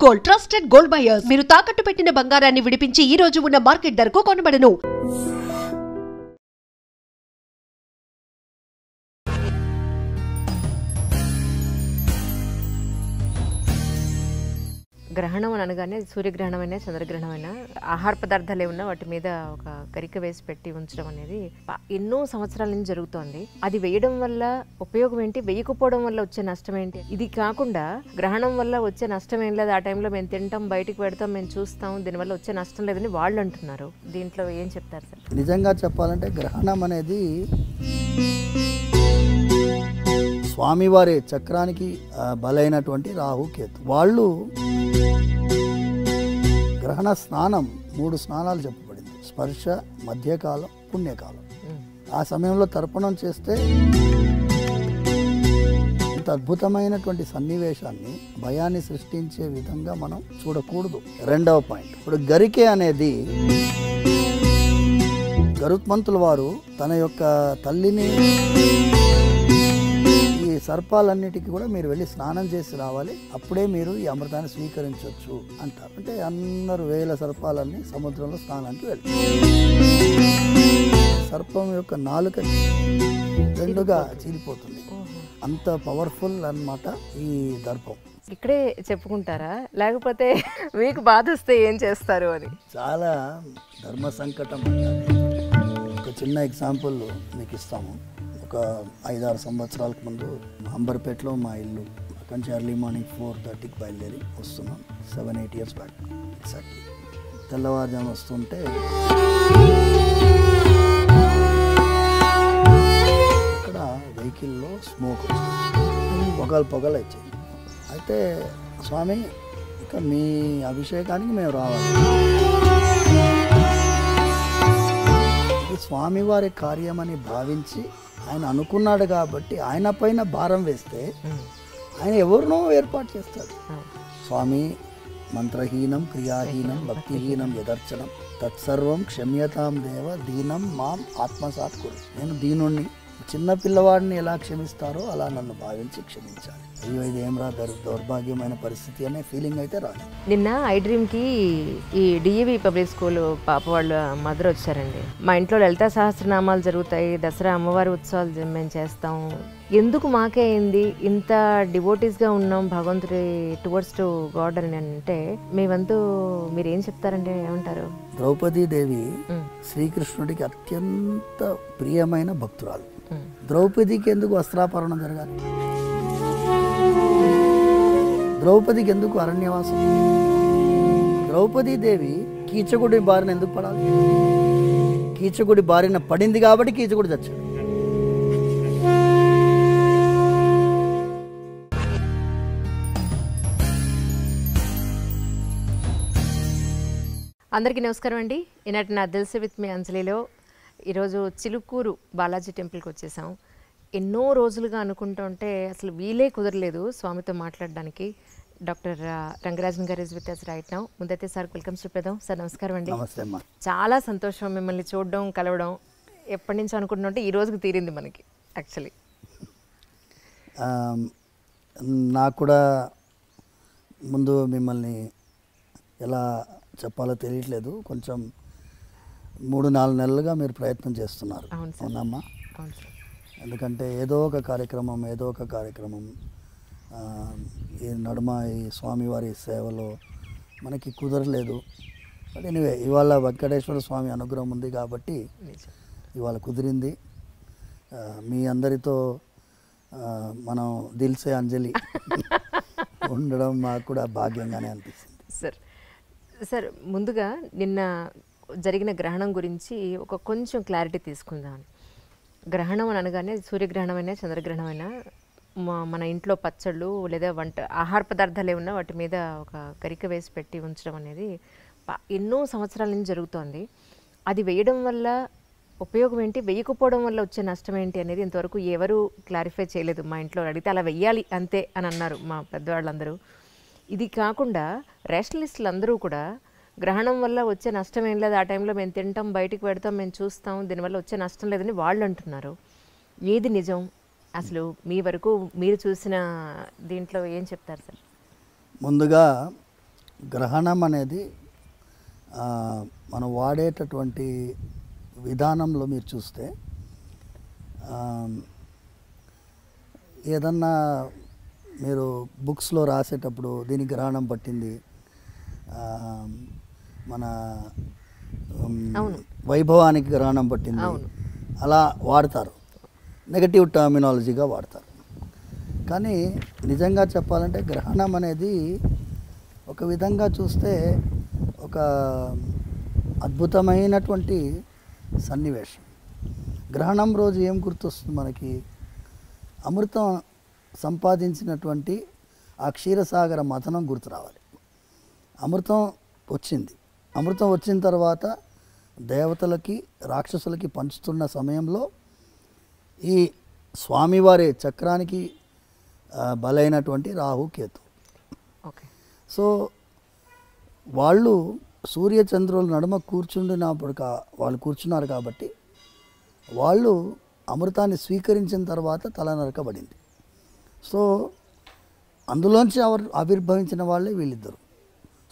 Gold, trusted gold buyers. మీరు తాకట్టు పెట్టిన బంగారాన్ని విడిపించి ఈ రోజు ఉన్న మార్కెట్ ధరకు కొనబడను. గ్రహణం అని అనగానే సూర్యగ్రహణమైనా చంద్రగ్రహణమైనా ఆహార పదార్థాలు ఏమన్నా వాటి మీద ఒక గరిక వేసి పెట్టి ఉంచడం అనేది ఎన్నో సంవత్సరాల నుంచి జరుగుతోంది. అది వేయడం వల్ల ఉపయోగం ఏంటి, వేయకపోవడం వల్ల వచ్చే నష్టం ఏంటి? ఇది కాకుండా గ్రహణం వల్ల వచ్చే నష్టం ఏం లేదు, ఆ టైంలో మేము తింటాం, బయటికి పెడతాం, మేము చూస్తాం, దీనివల్ల వచ్చే నష్టం లేదని వాళ్ళు అంటున్నారు. దీంట్లో ఏం చెప్తారు సార్? నిజంగా చెప్పాలంటే గ్రహణం అనేది స్వామివారి చక్రానికి బలైనటువంటి రాహుకేతు. వాళ్ళు గ్రహణ స్నానం 3 స్నానాలు చెప్పబడింది: స్పర్శ, మధ్యకాలం, పుణ్యకాలం. ఆ సమయంలో తర్పణం చేస్తే ఇంత అద్భుతమైనటువంటి సన్నివేశాన్ని, భయాన్ని సృష్టించే విధంగా మనం చూడకూడదు. రెండవ పాయింట్, ఇప్పుడు గరికె అనేది గరుత్మంతుల వారు తన యొక్క తల్లిని ఈ సర్పాలన్నిటికీ కూడా మీరు వెళ్ళి స్నానం చేసి రావాలి, అప్పుడే మీరు ఈ అమృతాన్ని స్వీకరించవచ్చు అంటారు. అంటే అందరూ వేల సర్పాలన్నీ సముద్రంలో స్నానానికి వెళ్తారు. సర్పం యొక్క నాలుక 2గా చీలిపోతుంది. అంత పవర్ఫుల్ అన్నమాట ఈ దర్పం. ఇక్కడే చెప్పుకుంటారా, లేకపోతే మీకు బాధ వస్తే ఏం చేస్తారు అని? చాలా ధర్మ సంకటం. ఒక చిన్న ఎగ్జాంపుల్ మీకు ఇస్తాము. ఒక 5-6 సంవత్సరాలకు ముందు అంబర్పేటలో మా ఇల్లు. అక్కడి నుంచి ఎర్లీ మార్నింగ్ 4:30కి బయలుదేరి వస్తున్నాం. 7-8 years బ్యాక్ ఎగ్జాక్ట్లీ. తెల్లవారుజాము వస్తుంటే అక్కడ వెహికల్లో స్మోక్ వచ్చింది, పొగలు వచ్చాయి. అయితే స్వామి, ఇక మీ అభిషేకానికి మేము రావాలి. ఇది స్వామివారి కార్యమని భావించి ఆయన అనుకున్నాడు కాబట్టి ఆయన పైన భారం వేస్తే ఆయన ఎవరినో ఏర్పాటు చేస్తాడు. స్వామి, మంత్రహీనం, క్రియాహీనం, భక్తిహీనం యదర్చనం తత్సర్వం క్షమ్యతాం దేవ దీనం మాం ఆత్మసాత్ కురు. నేను దీనుణ్ణి, చిన్న పిల్లవాడిని ఎలా క్షమిస్తారో అలా నన్ను భావించి క్షమించాలి. అయ్యో ఇది ఏమరా దౌర్భాగ్యమైన పరిస్థితి అనే ఫీలింగ్ అయితే రాదు. నిన్న ఐ డ్రీమ్కి ఈ డిఈవి పబ్లిక్ స్కూల్ పాప వాళ్ళ మదర్ వచ్చారండి. మా ఇంట్లో లలితా సహస్రనామాలు జరుగుతాయి, దసరా అమ్మవారి ఉత్సవాలు మేము చేస్తాం, ఎందుకు మాకే అయింది, ఇంత డివోటీస్గా ఉన్నాం భగవంతుడి టువర్డ్స్ టు గాడ్ అని అంటే మీ వంతు మీరు ఏం చెప్తారంటే ఏమంటారు? ద్రౌపదీదేవి శ్రీకృష్ణుడికి అత్యంత ప్రియమైన భక్తురాలు. ద్రౌపదికి ఎందుకు వస్త్రాపరణం జరగాలి? ద్రౌపదికి ఎందుకు అరణ్యవాసం? ద్రౌపదీదేవి కీచకుడి బారిన ఎందుకు పడాలి? కీచకుడి బారిన పడింది కాబట్టి కీచకుడు చచ్చాడు. అందరికీ నమస్కారం అండి. ఈనాటి నా తెలుసు విత్ మీ అంజలిలో ఈరోజు చిలుకూరు బాలాజీ టెంపుల్కి వచ్చేసాం. ఎన్నో రోజులుగా అనుకుంటుంటే అసలు వీలే కుదరలేదు స్వామితో మాట్లాడడానికి. డాక్టర్ రంగరాజన్ గారు is with us right now. ముందైతే సార్ వెల్కమ్ చెప్పేద్దాం. సార్ నమస్కారం అండి. చాలా సంతోషం మిమ్మల్ని చూడడం, కలవడం. ఎప్పటి నుంచి అనుకుంటుంటే ఈ రోజుకి తీరింది మనకి. యాక్చువల్లీ నాకు కూడా ముందు మిమ్మల్ని ఎలా చెప్పాలో తెలియట్లేదు. కొంచెం 3-4 నెలలుగా మీరు ప్రయత్నం చేస్తున్నారు. అవునమ్మా? ఎందుకంటే ఏదో ఒక కార్యక్రమం ఈ నడుమ ఈ స్వామివారి సేవలో మనకి కుదరలేదు. బట్ ఎనీవే, ఇవాళ వెంకటేశ్వర స్వామి అనుగ్రహం ఉంది కాబట్టి ఇవాళ కుదిరింది. మీ అందరితో మనం దిల్సే అంజలి ఉండడం మాకు కూడా భాగ్యంగానే అనిపిస్తుంది. సార్ ముందుగా నిన్న జరిగిన గ్రహణం గురించి ఒక కొంచెం క్లారిటీ తీసుకుందాం. గ్రహణం అని అనగానే సూర్యగ్రహణమైనా చంద్రగ్రహణమైనా మన ఇంట్లో పచ్చళ్ళు లేదా ఆహార పదార్థాలు ఏమన్నా వాటి మీద ఒక గరిక వేసి పెట్టి ఉంచడం అనేది ఎన్నో సంవత్సరాల నుంచి జరుగుతోంది. అది వేయడం వల్ల ఉపయోగం ఏంటి, వేయకపోవడం వల్ల వచ్చే నష్టం ఏంటి అనేది ఇంతవరకు ఎవరు క్లారిఫై చేయలేదు. మా ఇంట్లో అడిగితే అలా వెయ్యాలి అంతే అని అన్నారు మా పెద్దవాళ్ళందరూ. ఇది కాకుండా రేషనలిస్టులు అందరూ కూడా గ్రహణం వల్ల వచ్చే నష్టం ఏం లేదు, ఆ టైంలో మేము తింటాం, బయటికి పెడతాం, మేము చూస్తాం, దీనివల్ల వచ్చే నష్టం లేదని వాళ్ళు అంటున్నారు. ఏది నిజం? అసలు మీ వరకు మీరు చూసిన దీంట్లో ఏం చెప్తారు సార్? ముందుగా గ్రహణం అనేది మనం వాడేటటువంటి విధానంలో మీరు చూస్తే ఏదన్నా మీరు బుక్స్లో రాసేటప్పుడు దీనికి గ్రహణం పట్టింది, మన వైభవానికి గ్రహణం పట్టింది అలా వాడతారు, నెగటివ్ టర్మినాలజీగా వాడతారు. కానీ నిజంగా చెప్పాలంటే గ్రహణం అనేది ఒక విధంగా చూస్తే ఒక అద్భుతమైనటువంటి సన్నివేశం. గ్రహణం రోజు ఏం గుర్తొస్తుంది మనకి? అమృతం సంపాదించినటువంటి ఆ క్షీరసాగర మథనం గుర్తు రావాలి. అమృతం వచ్చింది. అమృతం వచ్చిన తర్వాత దేవతలకి రాక్షసులకి పంచుతున్న సమయంలో ఈ స్వామివారి చక్రానికి బలైనటువంటి రాహు కేతు. సో వాళ్ళు సూర్యచంద్రుల నడుమ కూర్చుండినప్పుడు వాళ్ళు కూర్చున్నారు కాబట్టి వాళ్ళు అమృతాన్ని స్వీకరించిన తర్వాత తల నరకబడింది. సో అందులోంచి ఆవిర్భవించిన వాళ్ళే వీళ్ళిద్దరు.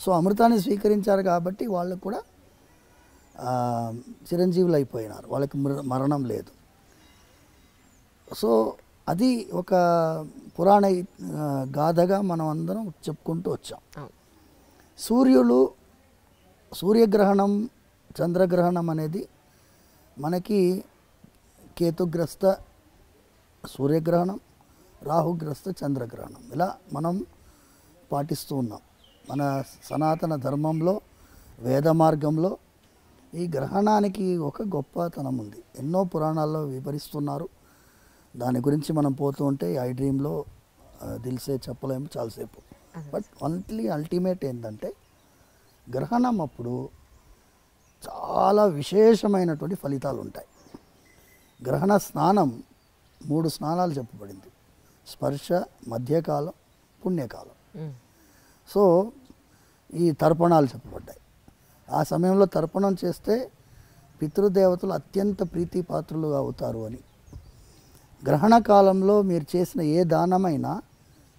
సో అమృతాన్ని స్వీకరించారు కాబట్టి వాళ్ళు కూడా చిరంజీవులు అయిపోయినారు, వాళ్ళకి మరణం లేదు. సో అది ఒక పురాణ గాథగా మనం అందరం చెప్పుకుంటూ వచ్చాం. సూర్యగ్రహణం చంద్రగ్రహణం అనేది మనకి కేతుగ్రస్త సూర్యగ్రహణం, రాహుగ్రస్త చంద్రగ్రహణం ఇలా మనం పాటిస్తూ ఉన్నాం. మన సనాతన ధర్మంలో వేద మార్గంలో ఈ గ్రహణానికి ఒక గొప్పతనం ఉంది. ఎన్నో పురాణాల్లో వివరిస్తున్నారు. దాని గురించి మనం పోతూ ఉంటే ఐ డ్రీమ్లో తెలిసే చెప్పలేము చాలాసేపు. బట్ అల్టిమేట్ ఏంటంటే గ్రహణం అప్పుడు చాలా విశేషమైనటువంటి ఫలితాలు ఉంటాయి. గ్రహణ స్నానం 3 స్నానాలు చెప్పబడింది: స్పర్శ, మధ్యకాలం, పుణ్యకాలం. సో ఈ తర్పణాలు చెప్పబడ్డాయి. ఆ సమయంలో తర్పణం చేస్తే పితృదేవతలు అత్యంత ప్రీతిపాత్రులుగా అవుతారు అని. గ్రహణ కాలంలో మీరు చేసిన ఏ దానమైనా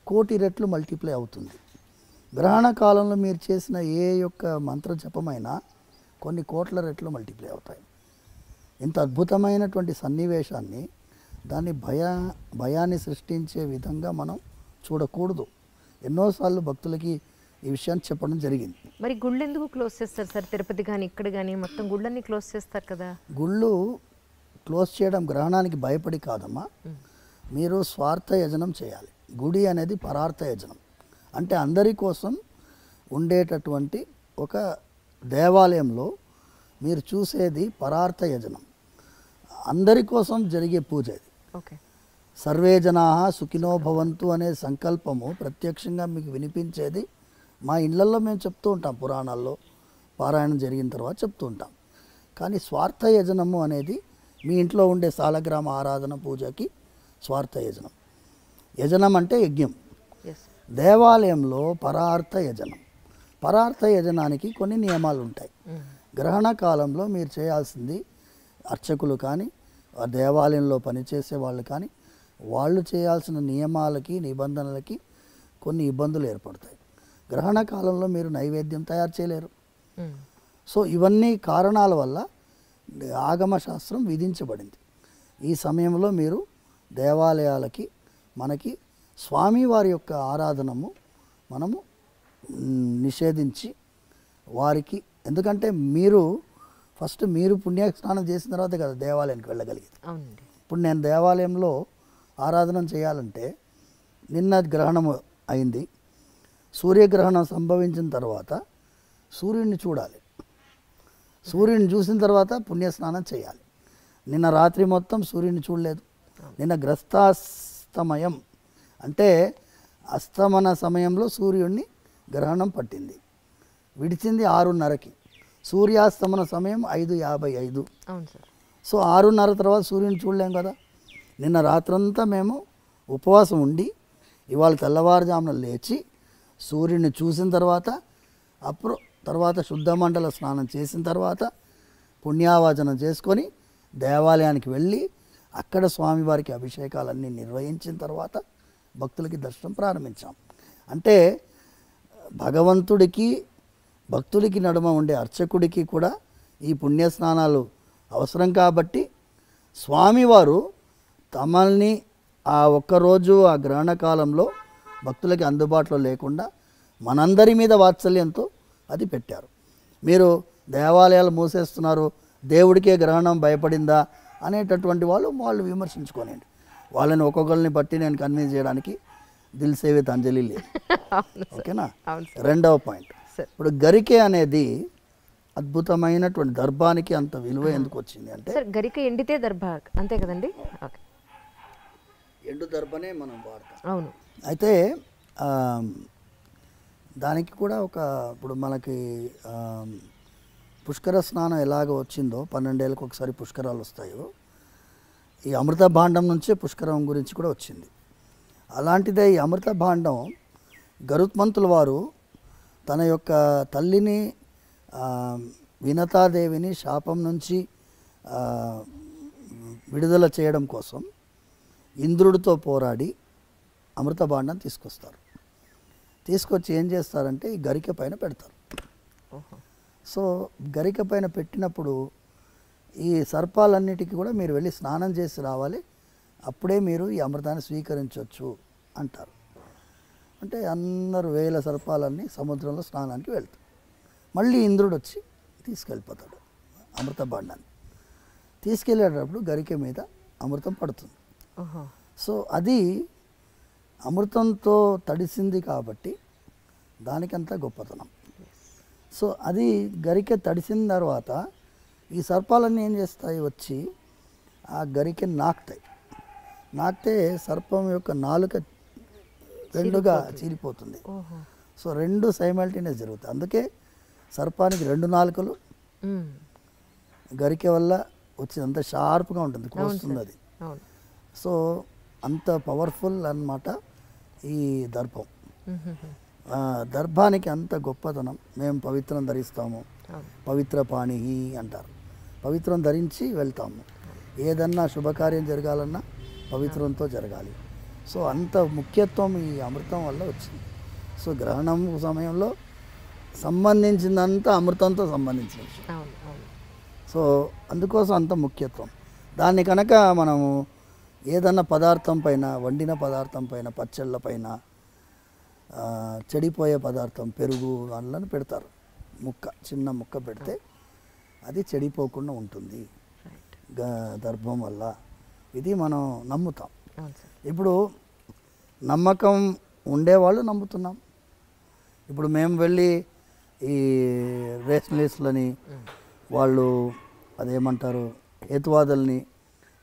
1,000,000 రెట్లు మల్టిప్లై అవుతుంది. గ్రహణ కాలంలో మీరు చేసిన ఏ యొక్క మంత్ర జపమైనా కొన్ని కోట్ల రెట్లు మల్టిప్లై అవుతాయి. ఇంత అద్భుతమైనటువంటి సన్నివేశాన్ని దాన్ని భయాన్ని సృష్టించే విధంగా మనం చూడకూడదు. ఎన్నోసార్లు భక్తులకి ఈ విషయాన్ని చెప్పడం జరిగింది. మరి గుళ్ళు ఎందుకు క్లోజ్ చేస్తారు సార్? తిరుపతి కానీ ఇక్కడ కానీ మొత్తం గుళ్ళన్నీ క్లోజ్ చేస్తారు కదా. గుళ్ళు క్లోజ్ చేయడం గ్రహణానికి భయపడి కాదమ్మా, మీరు స్వార్థ యజనం చేయాలి. గుడి అనేది పరార్థ యజనం, అంటే అందరి కోసం ఉండేటటువంటి ఒక దేవాలయంలో మీరు చూసేది పరార్థ యజనం, అందరి కోసం జరిగే పూజ ఇది. సర్వే జనాః సుఖినో భవంతు అనే సంకల్పము ప్రత్యక్షంగా మీకు వినిపించేది మా ఇళ్లలో మేము చెప్తూ ఉంటాం, పురాణాల్లో పారాయణం జరిగిన తర్వాత చెప్తూ ఉంటాం. కానీ స్వార్థ యజనము అనేది మీ ఇంట్లో ఉండే సాలగ్రామ ఆరాధన పూజకి స్వార్థ యజనం. యజనం అంటే యజ్ఞం. దేవాలయంలో పరార్థ యజనం. పరార్థ యజనానికి కొన్ని నియమాలు ఉంటాయి. గ్రహణ కాలంలో మీరు చేయాల్సింది అర్చకులు కానీ ఆ దేవాలయంలో పనిచేసే వాళ్ళు కానీ వాళ్ళు చేయాల్సిన నియమాలకి నిబంధనలకి కొన్ని ఇబ్బందులు ఏర్పడతాయి. గ్రహణ కాలంలో మీరు నైవేద్యం తయారు చేయలేరు. సో ఇవన్నీ కారణాల వల్ల ఆగమ శాస్త్రం విధించబడింది. ఈ సమయంలో మీరు దేవాలయాలకి మనకి స్వామివారి యొక్క ఆరాధనము మనము నిషేధించి వారికి, ఎందుకంటే మీరు ఫస్ట్ మీరు పుణ్యస్నానం చేసిన తర్వాత కదా దేవాలయానికి వెళ్ళగలిగేది. ఇప్పుడు నేను దేవాలయంలో ఆరాధన చేయాలంటే నిన్న గ్రహణం అయింది, సూర్యగ్రహణం సంభవించిన తర్వాత సూర్యుడిని చూడాలి. సూర్యుడిని చూసిన తర్వాత పుణ్యస్నానం చేయాలి. నిన్న రాత్రి మొత్తం సూర్యుడిని చూడలేదు. నిన్న గ్రస్తాస్తమయం అంటే అస్తమన సమయంలో సూర్యుడిని గ్రహణం పట్టింది, విడిచింది 6:30కి. సూర్యాస్తమన సమయం 5:55. సో 6:30 తర్వాత సూర్యుని చూడలేం కదా. నిన్న రాత్రంతా మేము ఉపవాసం ఉండి ఇవాళ తెల్లవారుజామున లేచి సూర్యుడిని చూసిన తర్వాత తర్వాత శుద్ధమండల స్నానం చేసిన తర్వాత పుణ్యావాచనం చేసుకొని దేవాలయానికి వెళ్ళి అక్కడ స్వామివారికి అభిషేకాలన్నీ నిర్వహించిన తర్వాత భక్తులకి దర్శనం ప్రారంభించాం. అంటే భగవంతుడికి భక్తులకి నడుమ ఉండే అర్చకుడికి కూడా ఈ పుణ్యస్నానాలు అవసరం కాబట్టి స్వామివారు తమల్ని ఆ ఒక్కరోజు ఆ గ్రహణ కాలంలో భక్తులకి అందుబాటులో లేకుండా మనందరి మీద వాత్సల్యంతో అది పెట్టారు. మీరు దేవాలయాలు మూసేస్తున్నారు, దేవుడికే గ్రహణం భయపడిందా అనేటటువంటి వాళ్ళు విమర్శించుకోనండి. వాళ్ళని ఒక్కొక్కరిని బట్టి నేను కన్విన్స్ చేయడానికి దిల్ సేవిత్ అంజలి లేదు. ఓకేనా. రెండవ పాయింట్, ఇప్పుడు గరికె అనేది అద్భుతమైనటువంటి దర్భానికి అంత విలువ ఎందుకు వచ్చింది అంటే, గరిక ఎండితే దర్భ అంతే కదండి. ఎండు దర్భనే మనం వాడతాం. అవును. అయితే దానికి కూడా ఇప్పుడు మనకి పుష్కర స్నానం ఎలాగ వచ్చిందో 12 ఏళ్ళకి ఒకసారి పుష్కరాలు వస్తాయో, ఈ అమృత భాండం నుంచే పుష్కరం గురించి కూడా వచ్చింది. అలాంటిదే ఈ అమృత భాండం గరుత్మంతుల వారు తన యొక్క తల్లిని వినతాదేవిని శాపం నుంచి విడుదల చేయడం కోసం ఇంద్రుడితో పోరాడి అమృత భాండం తీసుకొస్తారు. తీసుకొచ్చి ఏం చేస్తారంటే ఈ గరిక పైన పెడతారు. సో గరిక పైన పెట్టినప్పుడు ఈ సర్పాలన్నిటికీ కూడా మీరు వెళ్ళి స్నానం చేసి రావాలి, అప్పుడే మీరు ఈ అమృతాన్ని స్వీకరించవచ్చు అంటారు. అంటే అందరు వేల సర్పాలన్నీ సముద్రంలో స్నానానికి వెళ్తారు. మళ్ళీ ఇంద్రుడు వచ్చి తీసుకెళ్ళిపోతాడు అమృత భాండాన్ని. తీసుకెళ్ళేటప్పుడు గరిక మీద అమృతం పడుతుంది. సో అది అమృతంతో తడిసింది కాబట్టి దానికంతా గొప్పతనం. సో అది గరిక తడిసిన తర్వాత ఈ సర్పాలన్నీ ఏం చేస్తాయి, వచ్చి ఆ గరికెని నాకితే సర్పం యొక్క నాలుక రెండుగా చీలిపోతుంది. సో రెండు సైమల్టేనియస్ జరుగుతాయి. అందుకే సర్పానికి 2 నాలుకలు గరికె వల్ల వచ్చి అంత షార్ప్గా ఉంటుంది, కోస్తుంది అది. సో అంత పవర్ఫుల్ అన్నమాట ఈ దర్భం. దర్భానికి అంత గొప్పతనం. మేము పవిత్రం ధరిస్తాము, పవిత్ర పాణి అంటారు. పవిత్రం ధరించి వెళ్తాము. ఏదన్నా శుభకార్యం జరగాలన్నా పవిత్రంతో జరగాలి. సో అంత ముఖ్యత్వం ఈ అమృతం వల్ల వచ్చింది. సో గ్రహణం సమయంలో సంబంధించిందంతా అమృతంతో సంబంధించిన విషయం. సో అందుకోసం అంత ముఖ్యత్వం. దాన్ని కనుక మనము ఏదన్నా పదార్థం పైన, వండిన పదార్థం పైన, పచ్చళ్ళ పైన, చెడిపోయే పదార్థం పెరుగు అందులో పెడతారు, చిన్న ముక్క పెడితే అది చెడిపోకుండా ఉంటుంది దర్భం వల్ల. ఇది మనం నమ్ముతాం. ఇప్పుడు నమ్మకం ఉండేవాళ్ళు నమ్ముతున్నాం. ఇప్పుడు మేము వెళ్ళి ఈ రేషనలిస్టులని, వాళ్ళు అదేమంటారు హేతువాదుల్ని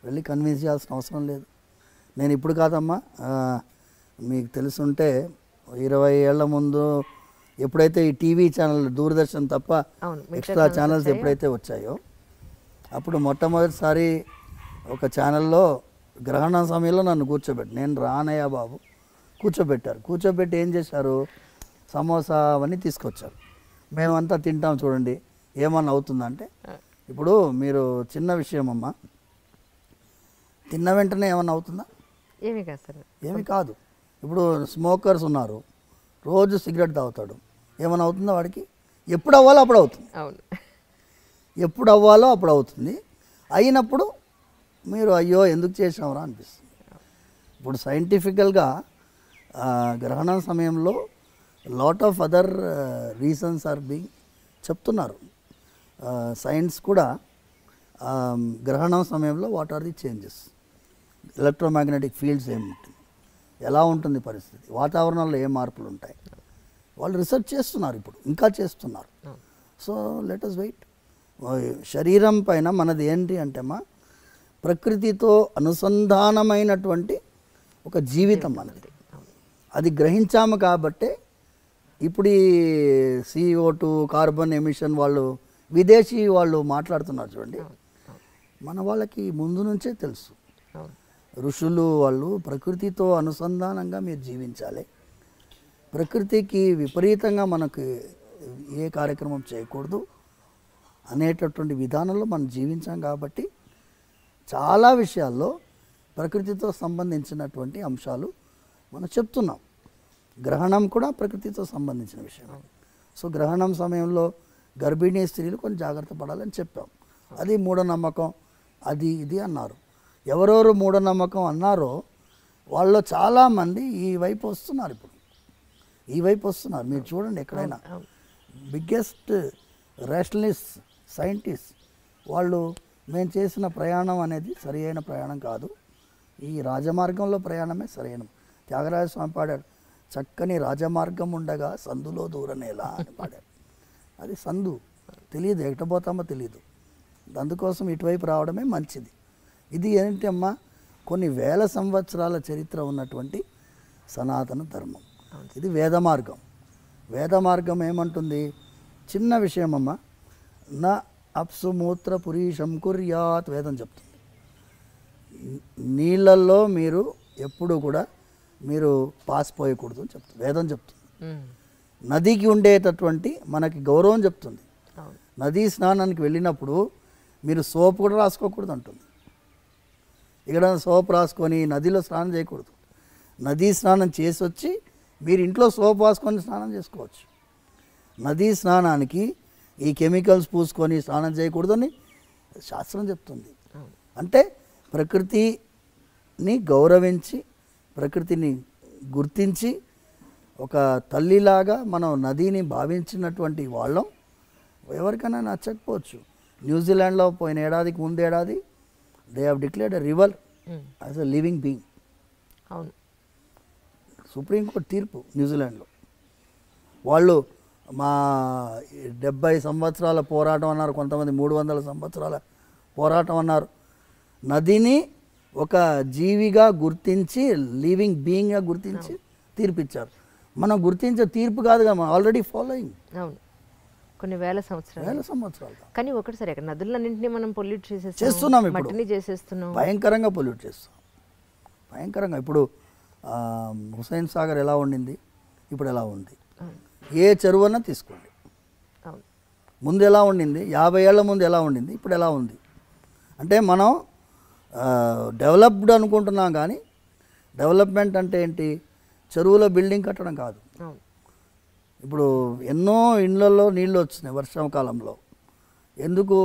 వెళ్ళి కన్విన్స్ చేయాల్సిన అవసరం లేదు. నేను ఇప్పుడు కాదమ్మా, మీకు తెలుసుంటే 20 ఏళ్ల ముందు ఎప్పుడైతే ఈ టీవీ ఛానల్ దూరదర్శన్ తప్ప ఎక్స్ట్రా ఛానల్స్ ఎప్పుడైతే వచ్చాయో అప్పుడు మొట్టమొదటిసారి ఒక ఛానల్లో గ్రహణం సమయంలో నన్ను కూర్చోబెట్టి, నేను రానయ్య బాబు కూర్చోబెట్టి ఏం చేశారు, సమోసా అవన్నీ తీసుకొచ్చారు. మేమంతా తింటాం, చూడండి ఏమన్నా అవుతుందంటే. ఇప్పుడు మీరు చిన్న విషయం అమ్మా, తిన్న వెంటనే ఏమన్నా అవుతుందా? ఏమీ కాదు. ఇప్పుడు స్మోకర్స్ ఉన్నారు, రోజు సిగరెట్ తాగుతాడు, ఏమైనా అవుతుందా వాడికి? ఎప్పుడు అవ్వాలో అప్పుడు అవుతుంది. ఎప్పుడు అవ్వాలో అప్పుడు అవుతుంది. అయినప్పుడు మీరు అయ్యో ఎందుకు చేసామరా అనిపిస్తుంది. ఇప్పుడు సైంటిఫికల్గా గ్రహణం సమయంలో lot of other reasons are being చెప్తున్నారు. సైన్స్ కూడా గ్రహణం సమయంలో what are the changes, electromagnetic fields ఏముంటుంది, ఎలా ఉంటుంది పరిస్థితి, వాతావరణంలో ఏ మార్పులు ఉంటాయి, వాళ్ళు రీసెర్చ్ చేస్తున్నారు, ఇప్పుడు ఇంకా చేస్తున్నారు. So let us wait. శరీరం పైన మనది ఏంటి అంటే ప్రకృతితో అనుసంధానమైనటువంటి ఒక జీవితం మనది. అది గ్రహించాము కాబట్టే ఇప్పుడు ఈ CO2 కార్బన్ ఎమిషన్ వాళ్ళు విదేశీ వాళ్ళు మాట్లాడుతున్నారు చూడండి. మన వాళ్ళకి ముందు నుంచే తెలుసు. ఋషులు వాళ్ళు ప్రకృతితో అనుసంధానంగా మీరు జీవించాలి, ప్రకృతికి విపరీతంగా మనకు ఏ కార్యక్రమం చేయకూడదు అనేటటువంటి విధానంలో మనం జీవించాం కాబట్టి చాలా విషయాల్లో ప్రకృతితో సంబంధించినటువంటి అంశాలు మనం చెప్తున్నాం. గ్రహణం కూడా ప్రకృతితో సంబంధించిన విషయం. సో గ్రహణం సమయంలో గర్భిణీ స్త్రీలు కొంచెం జాగ్రత్త పడాలని చెప్పాం. అది మూఢనమ్మకం, అది ఇది అన్నారు. ఎవరెవరు మూఢనమ్మకం అన్నారో వాళ్ళు చాలామంది ఈ వైపు వస్తున్నారు. ఇప్పుడు ఈ వైపు వస్తున్నారు. మీరు చూడండి ఎక్కడైనా బిగ్గెస్ట్ రేషనలిస్ట్ సైంటిస్ట్ వాళ్ళు మేము చేసిన ప్రయాణం అనేది సరి అయిన ప్రయాణం కాదు, ఈ రాజమార్గంలో ప్రయాణమే సరైన. త్యాగరాజ స్వామి పాడారు, చక్కని రాజమార్గం ఉండగా సందులో దూరనేలా అని పాడారు. అది సందు తెలియదు, ఎక్కడపోతామో తెలియదు. అందుకోసం ఇటువైపు రావడమే మంచిది. ఇది ఏంటి అమ్మా, కొన్ని వేల సంవత్సరాల చరిత్ర ఉన్నటువంటి సనాతన ధర్మం. ఇది వేద మార్గం. వేద మార్గం ఏమంటుంది? చిన్న విషయం అమ్మ, నా అప్సుమూత్ర పురీషం కుర్యాత్ వేదం చెప్తుంది. నీళ్ళల్లో మీరు ఎప్పుడు కూడా మీరు పాసిపోయకూడదు అని చెప్తుంది వేదం చెప్తుంది. నదికి ఉండేటటువంటి మనకి గౌరవం చెప్తుంది. నదీ స్నానానికి వెళ్ళినప్పుడు మీరు సోప్ కూడా రాసుకోకూడదు అంటుంది. ఇక్కడ సోప్ రాసుకొని నదిలో స్నానం చేయకూడదు. నదీ స్నానం చేసి వచ్చి మీరు ఇంట్లో సోప్ రాసుకొని స్నానం చేసుకోవచ్చు. నదీ స్నానానికి ఈ కెమికల్స్ పూసుకొని స్నానం చేయకూడదని శాస్త్రం చెప్తుంది. అంటే ప్రకృతిని గౌరవించి ప్రకృతిని గుర్తించి ఒక తల్లిలాగా మనం నదిని భావించినటువంటి వాళ్ళం. ఎవరికైనా నచ్చకపోవచ్చు. న్యూజిలాండ్లో పోయిన ఏడాదికి ముందేడాది they have declared a river as a living being. అవును, సుప్రీంకోర్టు తీర్పు న్యూజిలాండ్లో. వాళ్ళు మా 70 సంవత్సరాల పోరాటం అన్నారు, కొంతమంది 300 సంవత్సరాల పోరాటం అన్నారు. నదిని ఒక జీవిగా గుర్తించి లివింగ్ బీయింగ్గా గుర్తించి తీర్పిచ్చారు. మనం గుర్తించే తీర్పు కాదుగా, మనం ఆల్రెడీ ఫాలోయింగ్. అవును, కొన్ని వేల సంవత్సరాలు. కానీ ఒకటి సరే, నదులన్నింటినీ మనం పొల్యూట్ చేస్తున్నాం, ఇప్పుడు మట్టిని చేసేస్తున్నాం, భయంకరంగా పొల్యూట్ చేస్తాం, భయంకరంగా. ఇప్పుడు హుస్సేన్ సాగర్ ఎలా ఉండింది, ఇప్పుడు ఎలా ఉంది? ఏ చెరువన్నా తీసుకోండి, ముందు ఎలా ఉండింది, 50 ఏళ్ల ముందు ఎలా ఉండింది, ఇప్పుడు ఎలా ఉంది? అంటే మనం డెవలప్డ్ అనుకుంటున్నాం, కానీ డెవలప్మెంట్ అంటే ఏంటి? చెరువులో బిల్డింగ్ కట్టడం కాదు. ఇప్పుడు ఎన్నో ఇళ్లలో నీళ్ళు వచ్చినాయి వర్షాకాలంలో. ఎందుకు?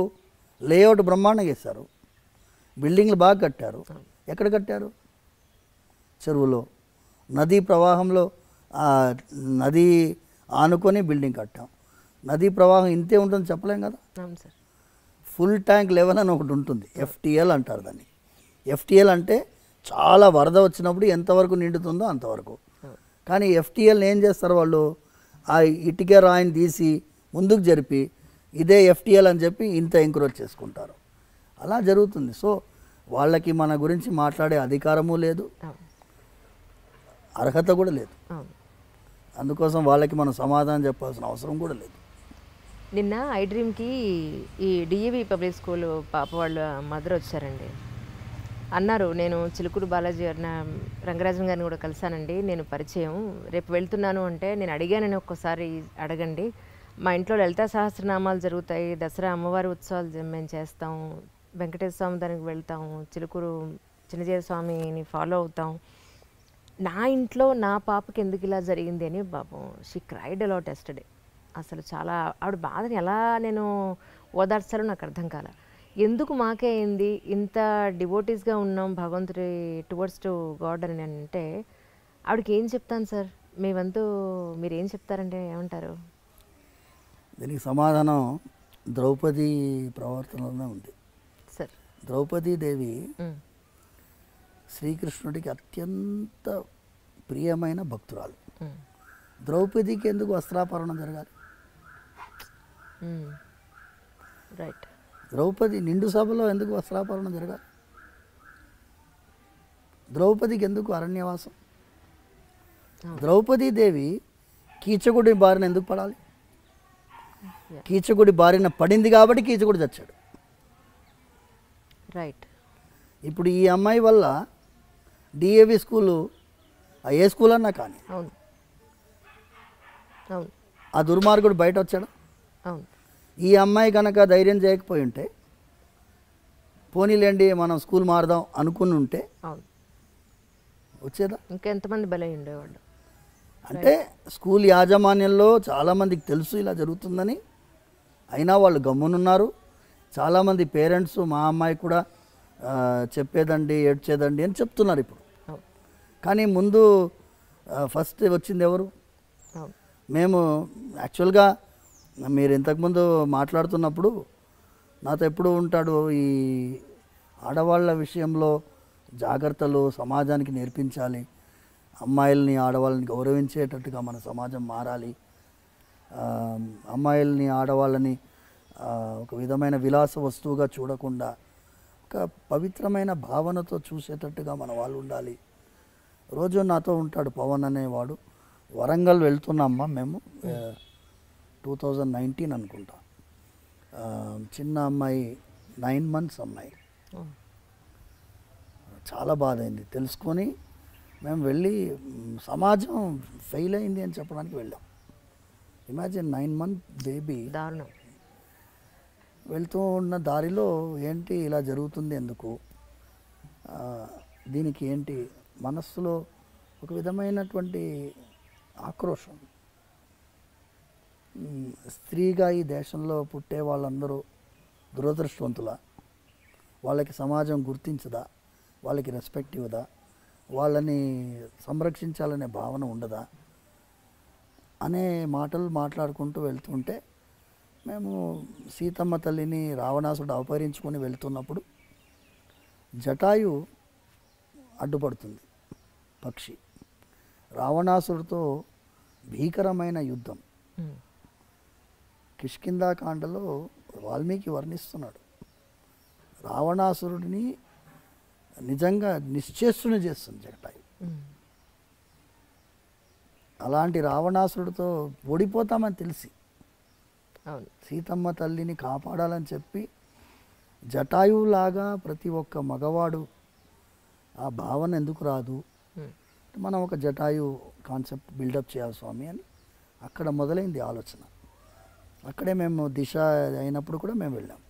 లేఅవుట్ బ్రహ్మాండంగా వేశారు, బిల్డింగ్లు బాగా కట్టారు. ఎక్కడ కట్టారు? చెరువులో. నదీ ప్రవాహంలో నది ఆనుకొని బిల్డింగ్ కట్టాం. నదీ ప్రవాహం ఇంతే ఉంటుంది చెప్పలేం కదా. ఫుల్ ట్యాంక్ లెవెల్ అని ఒకటి ఉంటుంది, FTL అంటారు దాన్ని. FTL అంటే చాలా వరద వచ్చినప్పుడు ఎంతవరకు నిండుతుందో అంతవరకు. కానీ FTL ఏం చేస్తారు వాళ్ళు? ఆ ఇటుక రాయిని తీసి ముందుకు జరిపి ఇదే FTL అని చెప్పి ఇంత ఎంకరేజ్ చేసుకుంటారు. అలా జరుగుతుంది. సో వాళ్ళకి మన గురించి మాట్లాడే అధికారము లేదు, అర్హత కూడా లేదు. అందుకోసం వాళ్ళకి మనం సమాధానం చెప్పాల్సిన అవసరం కూడా లేదు. నిన్న ఐడ్రీమ్కి ఈ DAV పబ్లిక్ స్కూల్ పాప వాళ్ళ మదర్ వచ్చారండి. అన్నారు, నేను చిలుకూరు బాలాజీ గారిన రంగరాజన్ గారిని కూడా కలిశానండి, నేను పరిచయం, రేపు వెళ్తున్నాను అంటే నేను అడిగానని ఒక్కసారి అడగండి. మా ఇంట్లో లలితా సహస్రనామాలు జరుగుతాయి, దసరా అమ్మవారి ఉత్సవాలు మేము చేస్తాం, వెంకటేశ్వర స్వామి దానికి వెళ్తాం, చిలుకూరు చిన్నజీర స్వామిని ఫాలో అవుతాం. నా ఇంట్లో నా పాపకి ఎందుకు ఇలా జరిగింది అని పాపం షీ క్రైడ్ అలాట్ ఎస్టర్డే. అసలు చాలా ఆవిడ బాధని ఎలా నేను ఓదార్చాలో నాకు అర్థం కాల. ఎందుకు మాకే అయింది, ఇంత డివోటీస్గా ఉన్నాం భగవంతుడి టువర్డ్స్ టు గాడ్ అని అంటే ఆవిడకి ఏం చెప్తాను సార్? మీ వంతు మీరు ఏం చెప్తారంటే ఏమంటారు? దీనికి సమాధానం ద్రౌపది ప్రవర్తనలోనే ఉంది సార్. ద్రౌపదీదేవి శ్రీకృష్ణుడికి అత్యంత ప్రియమైన భక్తురాలు. ద్రౌపదికి ఎందుకు వస్త్రాపహరణం జరగాలి? రైట్. ద్రౌపది నిండు సభలో ఎందుకు వస్త్రాపహరణం జరగాలి? ద్రౌపదికి ఎందుకు అరణ్యవాసం? ద్రౌపదీదేవి కీచకుడి బారిన ఎందుకు పడాలి? కీచకుడి బారిన పడింది కాబట్టి కీచకుడు చచ్చాడు. రైట్. ఇప్పుడు ఈ అమ్మాయి వల్ల DAV స్కూలు ఏ స్కూల్ అన్నా కానీ ఆ దుర్మార్గుడు బయట వచ్చాడు. ఈ అమ్మాయి కనుక ధైర్యం చేయకపోయి ఉంటే, పోనీలేండి మనం స్కూల్ మారదాం అనుకుని ఉంటే వచ్చేదా? ఇంకా ఎంతమంది బలై ఉండేవాళ్ళు. అంటే స్కూల్ యాజమాన్యంలో చాలామందికి తెలుసు ఇలా జరుగుతుందని, అయినా వాళ్ళు గమ్మునున్నారు. చాలామంది పేరెంట్స్ మా అమ్మాయి కూడా చెప్పేదండి ఏడ్చేదండి అని చెప్తున్నారు ఇప్పుడు. కానీ ముందు ఫస్ట్ వచ్చింది ఎవరు? మేము యాక్చువల్గా మీరు ఇంతకుముందు మాట్లాడుతున్నప్పుడు నాతో ఎప్పుడు ఉంటాడు ఈ ఆడవాళ్ళ విషయంలో జాగ్రత్తలు సమాజానికి నేర్పించాలి, అమ్మాయిల్ని ఆడవాళ్ళని గౌరవించేటట్టుగా మన సమాజం మారాలి, అమ్మాయిల్ని ఆడవాళ్ళని ఒక విధమైన విలాస వస్తువుగా చూడకుండా ఒక పవిత్రమైన భావనతో చూసేటట్టుగా మన వాళ్ళు ఉండాలి. రోజు నాతో ఉంటాడు పవన్ అనేవాడు. వరంగల్ వెళ్తున్నామ్మా మేము 2019 అనుకుంటా. చిన్న అమ్మాయి 9 months అమ్మాయి. చాలా బాధ అయింది తెలుసుకొని మేము వెళ్ళి సమాజం ఫెయిల్ అయింది అని చెప్పడానికి వెళ్ళాం. Imagine 9 month baby. దారుణం. వెళ్తూ ఉన్న దారిలో ఏంటి ఇలా జరుగుతుంది ఎందుకు, దీనికి ఏంటి మనస్సులో ఒక విధమైనటువంటి ఆక్రోషం. స్త్రీగా ఈ దేశంలో పుట్టే వాళ్ళందరూ దురదృష్టవంతుల, వాళ్ళకి సమాజం గుర్తించదా, వాళ్ళకి రెస్పెక్ట్ ఇవ్వదా, వాళ్ళని సంరక్షించాలనే భావన ఉండదా అనే మాటలు మాట్లాడుకుంటూ వెళ్తుంటే మేము సీతమ్మ తల్లిని రావణాసుడు అపహరించుకొని వెళ్తున్నప్పుడు జటాయు అడ్డుపడుతుంది. పక్షి రావణాసుడితో భీకరమైన యుద్ధం కిష్కింధాకాండలో వాల్మీకి వర్ణిస్తున్నాడు. రావణాసురుడిని నిజంగా నిశ్చేష్టుని చేస్తుంది జటాయు. అలాంటి రావణాసురుడితో ఓడిపోతామని తెలిసి సీతమ్మ తల్లిని కాపాడాలని చెప్పి జటాయువులాగా ప్రతి ఒక్క మగవాడు ఆ భావన ఎందుకు రాదు, మనం ఒక జటాయు కాన్సెప్ట్ బిల్డప్ చేయాలి స్వామి అని అక్కడ మొదలైంది ఆలోచన. అక్కడే మేము దిశ అయినప్పుడు కూడా మేము వెళ్ళాం.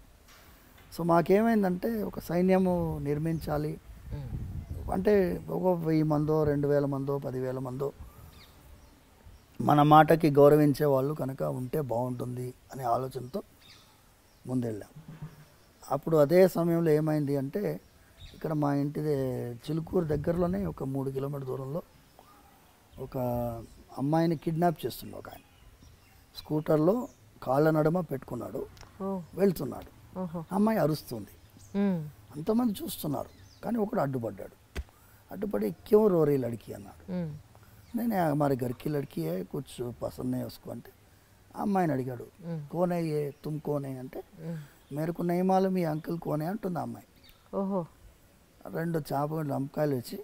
సో మాకేమైందంటే ఒక సైన్యము నిర్మించాలి అంటే ఒక 1000 మందో 2000 మందో 10,000 మందో మన మాటకి గౌరవించే వాళ్ళు కనుక ఉంటే బాగుంటుంది అనే ఆలోచనతో ముందెళ్ళాం. అప్పుడు అదే సమయంలో ఏమైంది అంటే ఇక్కడ మా ఇంటి చిలుకూరు దగ్గరలోనే ఒక 3 కిలోమీటర్ దూరంలో ఒక అమ్మాయిని కిడ్నాప్ చేస్తున్నాడు ఒక ఆయన. స్కూటర్లో కాళ్ళ నడుమ పెట్టుకున్నాడు, వెళ్తున్నాడు. అమ్మాయి అరుస్తుంది, అంతమంది చూస్తున్నారు. కానీ ఒకడు అడ్డుపడ్డాడు. అడ్డుపడి క్యూ రోరీ లడికి అన్నాడు. నేను మరి గర్కి లడికి కుछ పసంద్ नहीं उसको అంటే అమ్మాయిని అడిగాడు, కోనే ఏ తుమ్ కోనే అంటే మేరకు నై మాలూమ్ ఈ అంకుల్ కోనే అంటుంది అమ్మాయి. ఓహో. 2 చాపలు లంకాయలు వచ్చి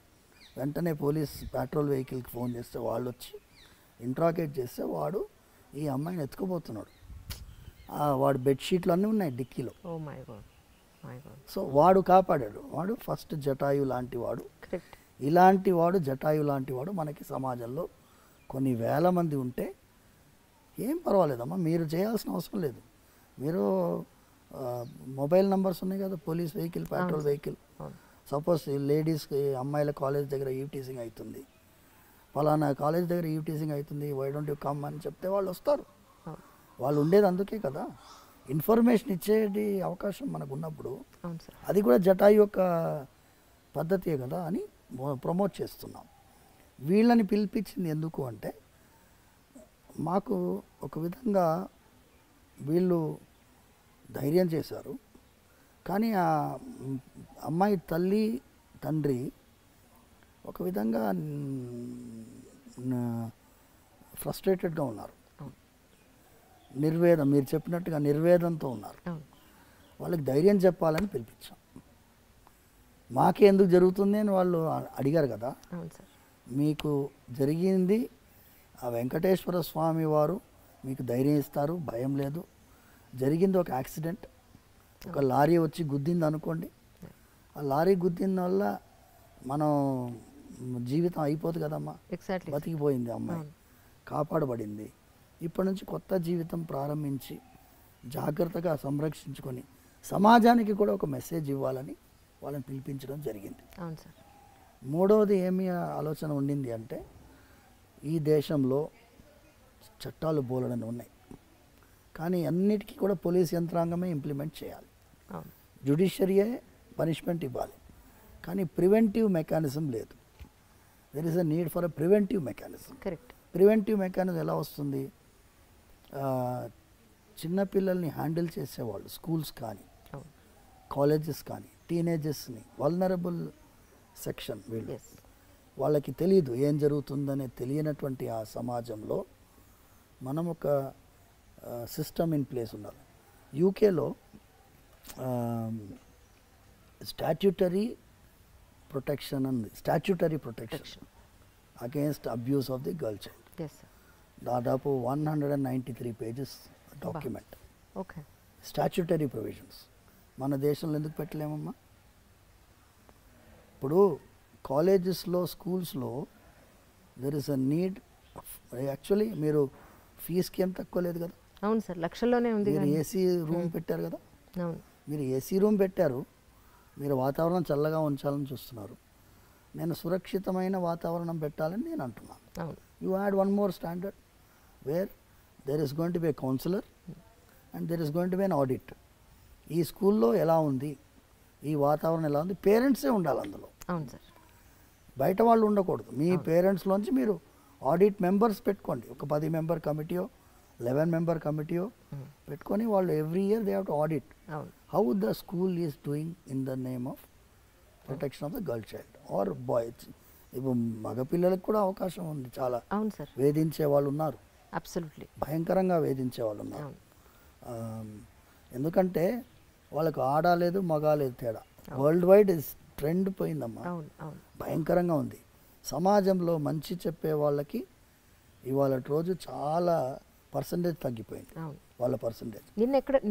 వెంటనే పోలీస్ పెట్రోల్ వెహికల్కి ఫోన్ చేస్తే వాళ్ళు వచ్చి ఇంట్రాగేట్ చేస్తే వాడు ఈ అమ్మాయిని ఎత్తుకుపోతున్నాడు. వాడు బెడ్షీట్లు అన్నీ ఉన్నాయి డిక్కీలో. సో వాడు కాపాడాడు. వాడు ఫస్ట్ జటాయు లాంటి వాడు. ఇలాంటి వాడు జటాయు లాంటి వాడు మనకి సమాజంలో కొన్ని వేల మంది ఉంటే ఏం పర్వాలేదమ్మా, మీరు చేయాల్సిన అవసరం లేదు. మీరు మొబైల్ నెంబర్స్ ఉన్నాయి కదా, police vehicle petrol vehicle. Suppose లేడీస్కి అమ్మాయిల కాలేజ్ దగ్గర ఈవ్టీజింగ్ అవుతుంది, ఫలానా కాలేజ్ దగ్గర ఈవ్టీజింగ్ అవుతుంది, వై డోంట్ యూ కమ్ అని చెప్తే వాళ్ళు వస్తారు. వాళ్ళు ఉండేది అందుకే కదా, ఇన్ఫర్మేషన్ ఇచ్చేది అవకాశం మనకు ఉన్నప్పుడు అది కూడా జటాయు యొక్క పద్ధతే కదా అని ప్రమోట్ చేస్తున్నాం. వీళ్ళని పిలిపించింది ఎందుకు అంటే మాకు ఒక విధంగా వీళ్ళు ధైర్యం చేశారు. కానీ ఆ అమ్మాయి తల్లి తండ్రి ఒక విధంగా ఫ్రస్ట్రేటెడ్గా ఉన్నారు, నిర్వేదం, మీరు చెప్పినట్టుగా నిర్వేదంతో ఉన్నారు. వాళ్ళకి ధైర్యం చెప్పాలని పిలిపించాం. మాకే ఎందుకు జరుగుతుంది అని వాళ్ళు అడిగారు కదా. మీకు జరిగింది ఆ వెంకటేశ్వర స్వామి వారు మీకు ధైర్యం ఇస్తారు, భయం లేదు. జరిగింది ఒక యాక్సిడెంట్, ఒక లారీ వచ్చి గుద్దింది అనుకోండి, ఆ లారీ గుద్దిన వల్ల మనం జీవితం అయిపోతుంది కదమ్మా. బతికిపోయింది అమ్మాయి, కాపాడబడింది. ఇప్పటి నుంచి కొత్త జీవితం ప్రారంభించి జాగ్రత్తగా సంరక్షించుకొని సమాజానికి కూడా ఒక మెసేజ్ ఇవ్వాలని వాళ్ళని పిలిపించడం జరిగింది. మూడవది ఏమి ఆలోచన ఉండింది అంటే ఈ దేశంలో చట్టాలు బోలెడని ఉన్నాయి, కానీ అన్నిటికీ కూడా పోలీస్ యంత్రాంగమే ఇంప్లిమెంట్ చేయాలి. జ్యుడిషియరీయే పనిష్మెంట్ ఇవ్వాలి, కానీ ప్రివెంటివ్ మెకానిజం లేదు. There is a need for a preventive mechanism. Correct. Preventive mechanism ఎలా వస్తుంది? చిన్నపిల్లల్ని హ్యాండిల్ చేసేవాళ్ళు స్కూల్స్ కానీ కాలేజెస్ కానీ టీనేజర్స్ని, వల్నరబుల్ సెక్షన్ వీళ్ళు, వాళ్ళకి తెలియదు ఏం జరుగుతుందనే తెలియనటువంటి ఆ సమాజంలో మనం ఒక సిస్టమ్ ఇన్ ప్లేస్ ఉండాలి. యూకేలో స్టాట్యూటరీ ప్రొటెక్షన్ అంది, statutory protection against abuse of the girl child. దాదాపు 193 pages document. Okay. Statutory provisions మన దేశంలో ఎందుకు పెట్టలేమమ్మా? ఇప్పుడు కాలేజెస్లో స్కూల్స్లో there is a need. Actually మీరు ఫీజుకి ఏం తక్కువ లేదు కదా. అవును సార్, లక్షల్లోనే ఉంది. మీరు ఏసీ రూమ్ పెట్టారు కదా. అవును, మీరు ఏసీ రూమ్ పెట్టారు, మీరు వాతావరణం చల్లగా ఉంచాలని చూస్తున్నారు. నేను సురక్షితమైన వాతావరణం పెట్టాలని నేను అంటున్నాను. అవును. You add one more standard where there is going to be A counsellor and there is going to be an audit. ఈ స్కూల్లో ఎలా ఉంది, ఈ వాతావరణం ఎలా ఉంది, పేరెంట్సే ఉండాలి అందులో. అవును సార్, బయట వాళ్ళు ఉండకూడదు. మీ పేరెంట్స్లోంచి మీరు ఆడిట్ మెంబర్స్ పెట్టుకోండి. ఒక 10 మెంబర్ కమిటీయో 11 మెంబర్ కమిటీయో పెట్టుకొని వాళ్ళు every year they have to audit how the school is doing in the name of protection of the girl child or boys. ఇప్పుడు మగపిల్లలకు కూడా అవకాశం ఉంది చాలా. అవును సార్, వేధించే వాళ్ళు ఉన్నారు, అబ్సల్యూట్లీ భయంకరంగా వేధించే వాళ్ళు ఉన్నారు. ఎందుకంటే వాళ్ళకు ఆడలేదు మగాలేదు తేడా. వరల్డ్ వైడ్ ట్రెండ్ పోయిందమ్మా, భయంకరంగా ఉంది. సమాజంలో మంచి చెప్పే వాళ్ళకి ఇవాళ రోజు చాలా పర్సంటేజ్ తగ్గిపోయింది వాళ్ళ పర్సంటేజ్.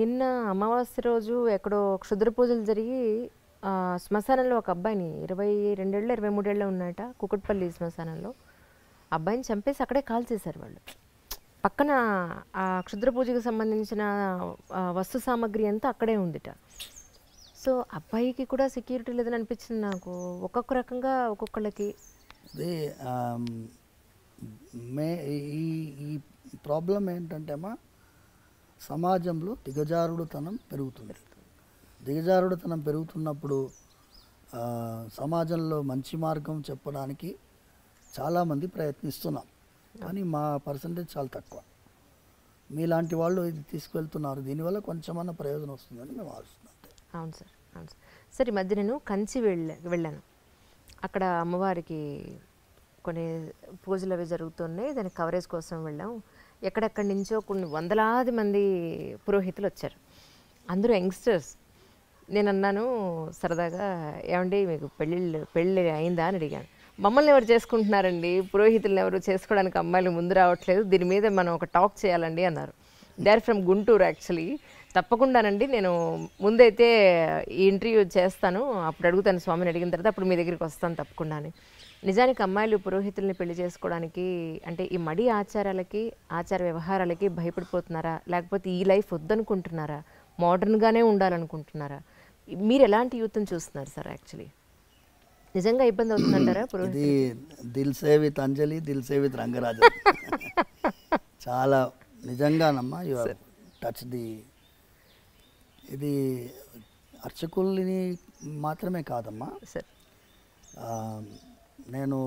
నిన్న అమావాస్య రోజు ఎక్కడో క్షుద్ర పూజలు జరిగి శ్మశానంలో ఒక అబ్బాయిని 22 ఏళ్ళు 23 ఏళ్ళు ఉన్నట కుకట్పల్లి శ్మశానంలో అబ్బాయిని చంపేసి అక్కడే కాల్ చేశారు వాళ్ళు. పక్కన ఆ క్షుద్ర పూజకు సంబంధించిన వస్తు సామాగ్రి అంతా అక్కడే ఉందిట. సో అబ్బాయికి కూడా సెక్యూరిటీ లేదని అనిపించింది నాకు. ఒక్కొక్క రకంగా ఒక్కొక్కళ్ళకి అదే ఈ ప్రాబ్లం ఏంటంటే అమ్మా, సమాజంలో దిగజారుడుతనం పెరుగుతుంది. దిగజారుడుతనం పెరుగుతున్నప్పుడు సమాజంలో మంచి మార్గం చెప్పడానికి చాలామంది ప్రయత్నిస్తున్నాం, కానీ మా పర్సంటేజ్ చాలా తక్కువ. మీలాంటి వాళ్ళు ఇది తీసుకువెళ్తున్నారు, దీనివల్ల కొంచెమన్నా ప్రయోజనం వస్తుందని మేము ఆలోచిస్తున్నాం. అవును సార్, అవును సార్. సార్ ఈ మధ్య నేను కంచి వెళ్ళాను. అక్కడ అమ్మవారికి కొన్ని పూజలు అవి జరుగుతున్నాయి, దాని కవరేజ్ కోసం వెళ్ళాం. ఎక్కడెక్కడి నుంచో కొన్ని వందలాది మంది పురోహితులు వచ్చారు, అందరూ యంగ్స్టర్స్. నేను అన్నాను సరదాగా, ఏమండి మీకు పెళ్ళి అయిందా అని అడిగాను. మమ్మల్ని ఎవరు చేసుకుంటున్నారండి, పురోహితులను ఎవరు చేసుకోవడానికి అమ్మాయిలు ముందు రావట్లేదు, దీని మీద మనం ఒక టాక్ చేయాలండి అన్నారు. They are from Guntur actually. తప్పకుండానండి, నేను ముందైతే ఈ ఇంటర్వ్యూ చేస్తాను, అప్పుడు అడుగుతాను స్వామిని, అడిగిన తర్వాత అప్పుడు మీ దగ్గరికి వస్తాను తప్పకుండా అని. నిజానికి అమ్మాయిలు పురోహితుల్ని పెళ్లి చేసుకోవడానికి అంటే ఈ మడి ఆచారాలకి ఆచార వ్యవహారాలకి భయపడిపోతున్నారా, లేకపోతే ఈ లైఫ్ వద్దనుకుంటున్నారా, మోడర్న్గానే ఉండాలనుకుంటున్నారా? మీరు ఎలాంటి యూత్ని చూస్తున్నారు సార్? యాక్చువల్లీ నిజంగా ఇబ్బంది అవుతుందంటారా? ఇది దిల్ సే విత్ అంజలి, దిల్ సే విత్ రంగరాజ. చాలా నిజంగానమ్మా, యు హావ్ టచ్ ది. ఇది అర్చకుల్ని మాత్రమే కాదమ్మా సార్. నేను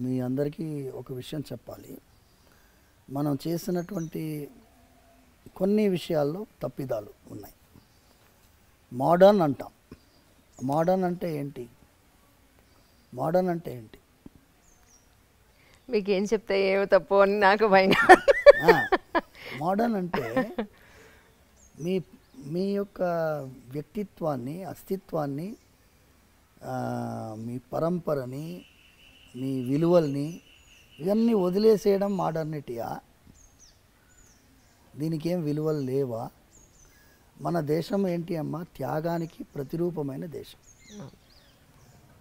మీ అందరికీ ఒక విషయం చెప్పాలి. మనం చేసినటువంటి కొన్ని విషయాల్లో తప్పిదాలు ఉన్నాయి. మోడర్న్ అంటాం. మోడర్న్ అంటే ఏంటి? మోడర్న్ అంటే ఏంటి? మీకు ఏం చెప్తే ఏమో తప్పు అని నాకు భయం. మోడర్న్ అంటే మీ యొక్క వ్యక్తిత్వాన్ని, అస్తిత్వాన్ని, మీ పరంపరని, మీ విలువల్ని ఇవన్నీ వదిలేసేయడం మోడర్నిటీయా? దీనికి ఏం విలువలు లేవా? మన దేశం ఏంటి అమ్మా? త్యాగానికి ప్రతిరూపమైన దేశం.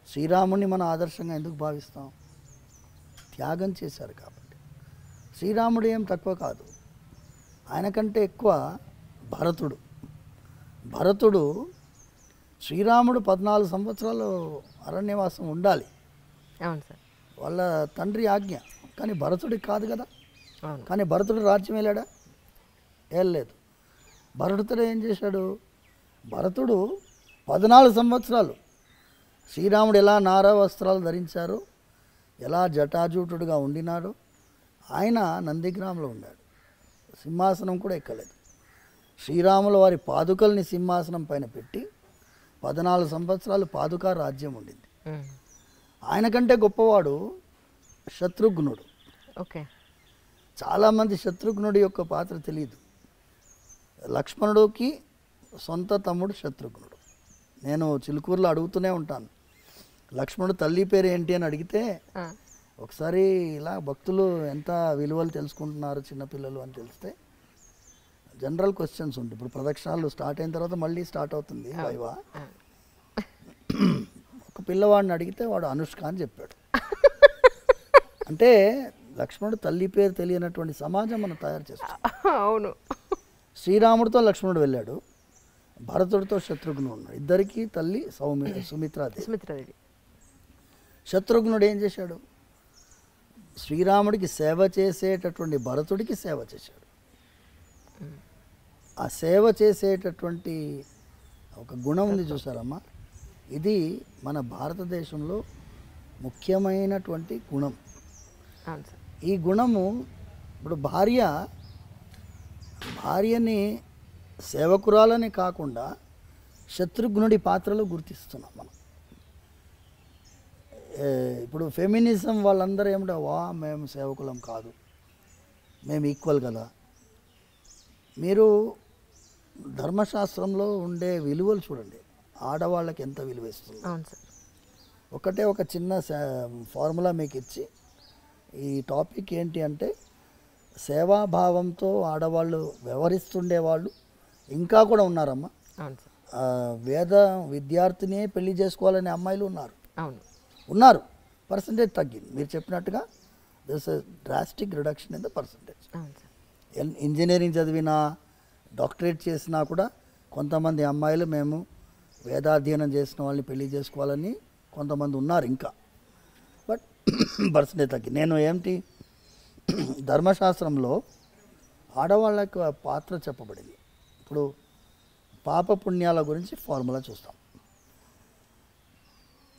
శ్రీరాముని మన ఆదర్శంగా ఎందుకు భావిస్తాం? త్యాగం చేశారు కాబట్టి. శ్రీరాముడు ఏం తక్కువ కాదు, ఆయన కంటే ఎక్కువ భరతుడు. భరతుడు శ్రీరాముడు 14 సంవత్సరాలు అరణ్యవాసం ఉండాలి, అవును సార్. వాళ్ళ తండ్రి ఆజ్ఞ. కానీ భరతుడికి కాదు కదా. అవును. కానీ భరతుడు రాజ్యం వెళ్ళాడా? వెళ్ళలేదు. భరతుడు ఏం చేశాడు? భరతుడు 14 సంవత్సరాలు శ్రీరాముడు ఎలా నార వస్త్రాలు ధరించారో, ఎలా జటాజూటుడుగా ఉండినాడో, ఆయన నందిగ్రామంలో ఉన్నాడు. సింహాసనం కూడా ఎక్కలేదు. శ్రీరాముల వారి పాదుకల్ని సింహాసనం పైన పెట్టి 14 సంవత్సరాలు పాదుకా రాజ్యం ఉండింది. ఆయన కంటే గొప్పవాడు శత్రుఘ్నుడు. ఓకే. చాలామంది శత్రుఘ్నుడి యొక్క పాత్ర తెలియదు. లక్ష్మణుడికి సొంత తమ్ముడు శత్రుఘ్నుడు. నేను చిలుకూరులో అడుగుతూనే ఉంటాను, లక్ష్మణుడు తల్లి పేరు ఏంటి అని అడిగితే, ఒకసారి ఇలా భక్తులు ఎంత విలువలు తెలుసుకుంటున్నారు చిన్నపిల్లలు అని తెలిస్తే జనరల్ క్వశ్చన్స్ ఉంటాయి. ఇప్పుడు ప్రదక్షిణాలు స్టార్ట్ అయిన తర్వాత మళ్ళీ స్టార్ట్ అవుతుంది వైవా. ఒక పిల్లవాడిని అడిగితే వాడు అనుష్క అని చెప్పాడు. అంటే లక్ష్మణుడు తల్లి పేరు తెలియనటువంటి సమాజం మనం తయారు చేస్తాం. అవును. శ్రీరాముడితో లక్ష్మణుడు వెళ్ళాడు, భరతుడితో శత్రుఘ్నుడు ఉన్నాడు. ఇద్దరికి తల్లి సుమిత్రాదేవి. శత్రుఘ్నుడు ఏం చేశాడు? శ్రీరాముడికి సేవ చేసేటటువంటి భరతుడికి సేవ చేశాడు. ఆ సేవ చేసేటటువంటి ఒక గుణం ఉంది చూసారమ్మా, ఇది మన భారతదేశంలో ముఖ్యమైనటువంటి గుణం. ఈ గుణము ఇప్పుడు భార్యని సేవకురాలని కాకుండా శత్రుఘ్నుడి పాత్రలో గుర్తిస్తున్నాం మనం. ఇప్పుడు ఫెమినిజం వాళ్ళందరూ ఏమిటో, మేము సేవకులం కాదు, మేము ఈక్వల్ కదా. మీరు ధర్మశాస్త్రంలో ఉండే విలువలు చూడండి, ఆడవాళ్ళకి ఎంత విలువ ఇస్తుంది. ఒకటే ఒక చిన్న ఫార్ములా మీకు ఇచ్చి, ఈ టాపిక్ ఏంటి అంటే, సేవాభావంతో ఆడవాళ్ళు వ్యవహరిస్తుండే వాళ్ళు ఇంకా కూడా ఉన్నారమ్మా. వేద విద్యార్థిని పెళ్లి చేసుకోవాలనే అమ్మాయిలు ఉన్నారు. పర్సంటేజ్ తగ్గింది. మీరు చెప్పినట్టుగా this drastic reduction in the percentage. Engineering చదివినా డాక్టరేట్ చేసినా కూడా కొంతమంది అమ్మాయిలు మేము వేదాధ్యయనం చేసిన వాళ్ళని పెళ్లి చేసుకోవాలని కొంతమంది ఉన్నారు ఇంకా. బట్ పర్సంటేజ్ తగ్గింది. నేను ఏంటి, ధర్మశాస్త్రంలో ఆడవాళ్ళకు పాత్ర చెప్పబడింది. ఇప్పుడు పాప పుణ్యాల గురించి ఫార్ములా చూస్తాం.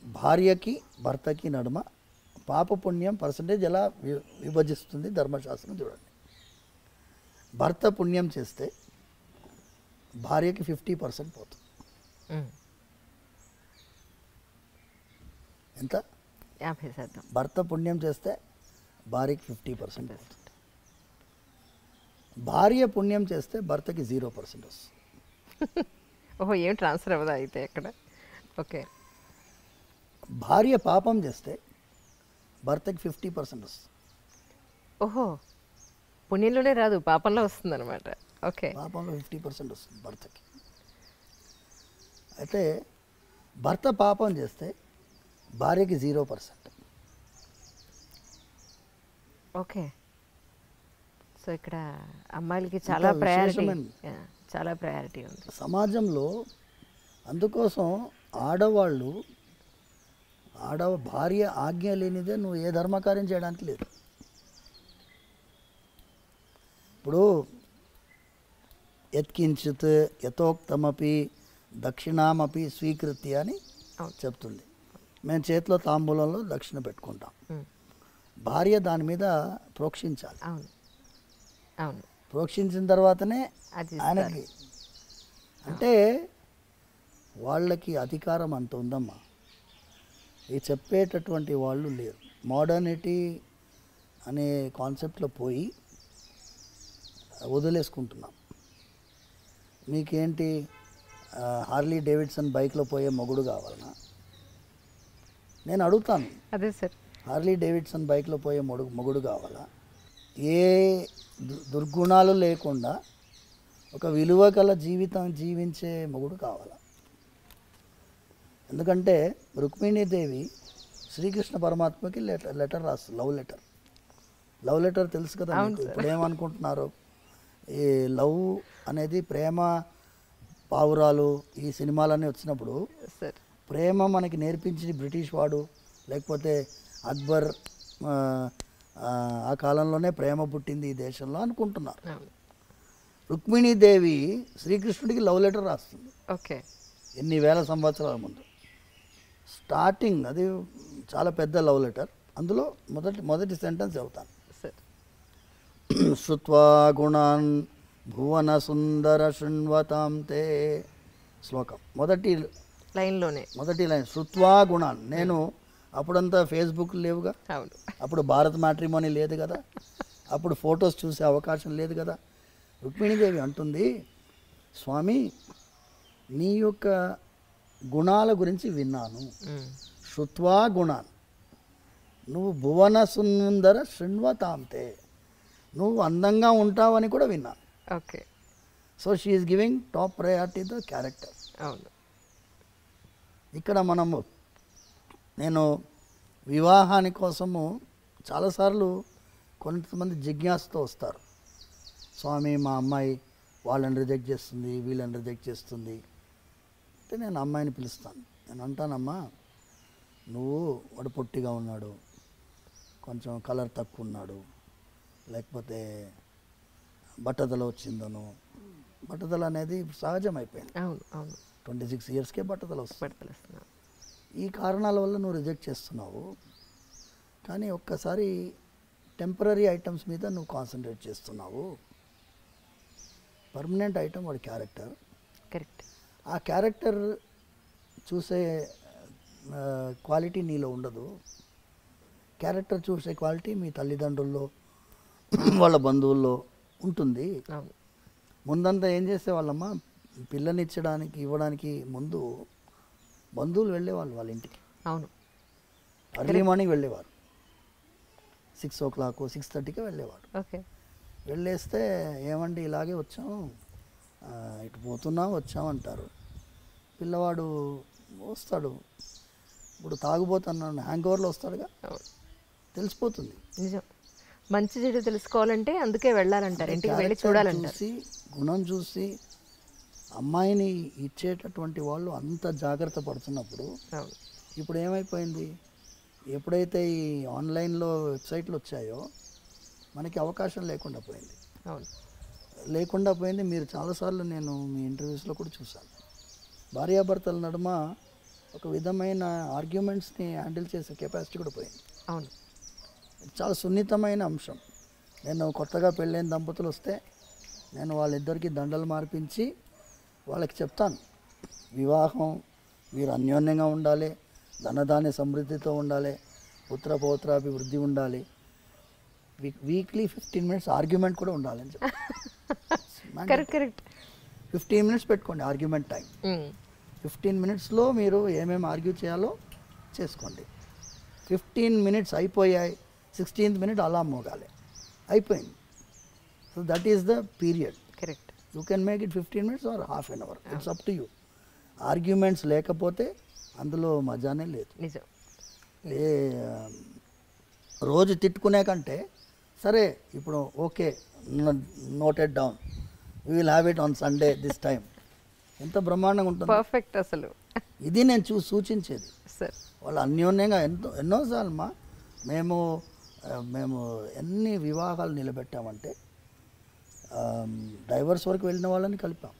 భార్యకి భర్తకి నడుమ పాప పుణ్యం పర్సంటేజ్ ఎలా విభజిస్తుంది ధర్మశాస్త్రం చూడండి. భర్త పుణ్యం చేస్తే భార్యకి 50% పోతుంది. ఎంత? 50%. భర్త పుణ్యం చేస్తే భార్యకి 50% పోతుంది. భార్య పుణ్యం చేస్తే భర్తకి 0% వస్తుంది. ఓహో, ఏం ట్రాన్స్ఫర్ అవ్వదా అయితే ఎక్కడ? ఓకే. భార్య పాపం చేస్తే భర్తకి 50% వస్తుంది. ఓహో, పుణ్యంలోనే రాదు, పాపంలో వస్తుంది అనమాట. ఓకే. పాపంలో 50% వస్తుంది భర్తకి. అయితే భర్త పాపం చేస్తే భార్యకి 0%. ఓకే. సో ఇక్కడ అమ్మాయిలకి చాలా ప్రయారిటీ ఉంది సమాజంలో. అందుకోసం ఆడవాళ్ళు భార్య ఆజ్ఞ లేనిదే నువ్వు ఏ ధర్మకార్యం చేయడానికి లేదు. ఇప్పుడు యత్కించిత్ యథోక్తమపి దక్షిణామపి స్వీకృతి అని చెప్తుంది. మేము చేతిలో తాంబూలంలో దక్షిణ పెట్టుకుంటాం. భార్య దాని మీద ప్రోక్షించాలి. ప్రోక్షించిన తర్వాతనే ఆయనకి. అంటే వాళ్ళకి అధికారం అంత ఉందమ్మా. ఇది చెప్పేటటువంటి వాళ్ళు లేరు. మోడర్నిటీ అనే కాన్సెప్ట్లో పోయి వదిలేసుకుంటున్నాం. మీకేంటి, హార్లీ డేవిడ్సన్ బైక్లో పోయే మొగుడు కావాలన్నా? నేను అడుగుతాను. అదే సార్, హార్లీ డేవిడ్సన్ బైక్లో పోయే మొగుడు కావాలా? ఏ దుర్గుణాలు లేకుండా ఒక విలువ గల జీవితం జీవించే మొగుడు కావాలా? ఎందుకంటే రుక్మిణీదేవి శ్రీకృష్ణ పరమాత్మకి లెటర్ రాస్తుంది, లవ్ లెటర్ తెలుసు కదా మీకు. ఇప్పుడు ఏమనుకుంటున్నారు, ఈ లవ్ అనేది ప్రేమ పావురాలు ఈ సినిమాలన్నీ వచ్చినప్పుడు ప్రేమ మనకి నేర్పించి బ్రిటిష్ వాడు లేకపోతే అక్బర్ ఆ, ఆ కాలంలోనే ప్రేమ పుట్టింది ఈ దేశంలో అనుకుంటున్నారు. అవును. రుక్మిణీదేవి శ్రీకృష్ణుడికి లవ్ లెటర్ రాస్తుంది ఓకే. ఎన్ని వేల సంవత్సరాల ముందు. స్టార్టింగ్ అది చాలా పెద్ద లవ్ లెటర్. అందులో మొదటి సెంటెన్స్ చెబుతాను. సార్. శ్రుత్వా గుణాన్ భువన సుందర శృణ్వతాం తే. శ్లోకం మొదటి లైన్ శ్రుత్వా గుణాన్. నేను అప్పుడంతా ఫేస్బుక్ లేవుగా, అవును. అప్పుడు భారత్ మ్యాట్రిమోనీ లేదు కదా, అప్పుడు ఫొటోస్ చూసే అవకాశం లేదు కదా. రుక్మిణీదేవి అంటుంది, స్వామి నీ యొక్క గుణాల గురించి విన్నాను. శ్రుత్వా గుణాన్, నువ్వు భువన సుందర శృణ్వతాంతే, నువ్వు అందంగా ఉంటావని కూడా విన్నాను. Okay. So she is giving top priority the character. అవును. ఇక్కడ నేను వివాహాని కోసము చాలాసార్లు కొంతమంది జిజ్ఞాసతో వస్తారు. స్వామి మా అమ్మాయి వాళ్ళని రిజెక్ట్ చేస్తుంది, వీళ్ళని రిజెక్ట్ చేస్తుంది అంటే నేను అమ్మాయిని పిలుస్తాను. నేను అంటానమ్మా, వాడు పొట్టిగా ఉన్నాడు, కొంచెం కలర్ తక్కువ ఉన్నాడు, లేకపోతే బట్టతల వచ్చిందను. బట్టతల అనేది సహజం అయిపోయింది. అవును. అవును. 26 ఇయర్స్కే బట్టతల వస్తుంది. వస్తున్నాను. ఈ కారణాల వల్ల నువ్వు రిజెక్ట్ చేస్తున్నావు. కానీ ఒక్కసారి టెంపరీ ఐటమ్స్ మీద నువ్వు కాన్సన్ట్రేట్ చేస్తున్నావు. పర్మనెంట్ ఐటమ్ వాడి క్యారెక్టర్. కరెక్ట్. ఆ క్యారెక్టర్ చూసే క్వాలిటీ నీలో ఉండదు. క్యారెక్టర్ చూసే క్వాలిటీ మీ తల్లిదండ్రుల్లో వాళ్ళ బంధువుల్లో ఉంటుంది. అవును. ముందంతా ఏం చేసేవాళ్ళమ్మా, ఇవ్వడానికి ముందు బంధువులు వెళ్ళేవాళ్ళు వాళ్ళ ఇంటికి. అవును. ఎర్లీ మార్నింగ్ వెళ్ళేవారు. 6 o'clock 6:30కి వెళ్ళేవారు. ఓకే. వెళ్ళేస్తే ఏమండి ఇలాగే వచ్చాం, ఇటు వచ్చాం అంటారు. పిల్లవాడు వస్తాడు, ఇప్పుడు తాగుబోతున్నాను హ్యాంగ్ ఓవర్లో వస్తాడుగా, తెలిసిపోతుంది. నిజం. మంచి చెడు తెలుసుకోవాలంటే అందుకే వెళ్ళాలంటారు, ఇంటికి వెళ్ళి చూడాలంటారు. గుణం చూసి అమ్మాయిని ఇచ్చేటటువంటి వాళ్ళు అంత జాగ్రత్త పడుతున్నప్పుడు ఇప్పుడు ఏమైపోయింది, ఎప్పుడైతే ఈ ఆన్లైన్లో వెబ్సైట్లు వచ్చాయో మనకి అవకాశం లేకుండా పోయింది. మీరు చాలాసార్లు నేను మీ ఇంటర్వ్యూస్లో కూడా చూశాను, భార్యాభర్తల నడుమ ఒక విధమైన ఆర్గ్యుమెంట్స్ని హ్యాండిల్ చేసే కెపాసిటీ కూడా పోయింది. అవును. చాలా సున్నితమైన అంశం. నేను కొత్తగా పెళ్ళైన దంపతులు వస్తే నేను వాళ్ళిద్దరికీ దండలు మార్పించి వాళ్ళకి చెప్తాను, వివాహం మీరు అన్యోన్యంగా ఉండాలి, ధనధాన్య సమృద్ధితో ఉండాలి, పుత్ర పౌత్రాభివృద్ధి ఉండాలి, వీక్లీ 15 minutes ఆర్గ్యుమెంట్ కూడా ఉండాలి అని చెప్పి. కరెక్ట్. 15 minutes పెట్టుకోండి ఆర్గ్యుమెంట్ టైం. 15 minutesలో మీరు ఏమేమి ఆర్గ్యూ చేయాలో చేసుకోండి. 15 minutes అయిపోయాయి, 16th minute అలారం మోగాలి, అయిపోయింది. So that is the period. Correct. You can make it 15 minutes or half an hour, it's up to you. Arguments లేకపోతే అందులో మజానే లేదు. నిజం. రోజు తిట్టుకునే కంటే సరే ఇప్పుడు okay noted down, we will have it on Sunday this time, ఎంత బ్రహ్మాండంగా ఉంటుంది. పర్ఫెక్ట్. అసలు ఇది నేను సూచించేది. వాళ్ళు అన్యోన్యంగా ఎన్నోసార్లు మేము ఎన్ని వివాహాలు నిలబెట్టామంటే డైవర్స్ వరకు వెళ్ళిన వాళ్ళని కలిపాం.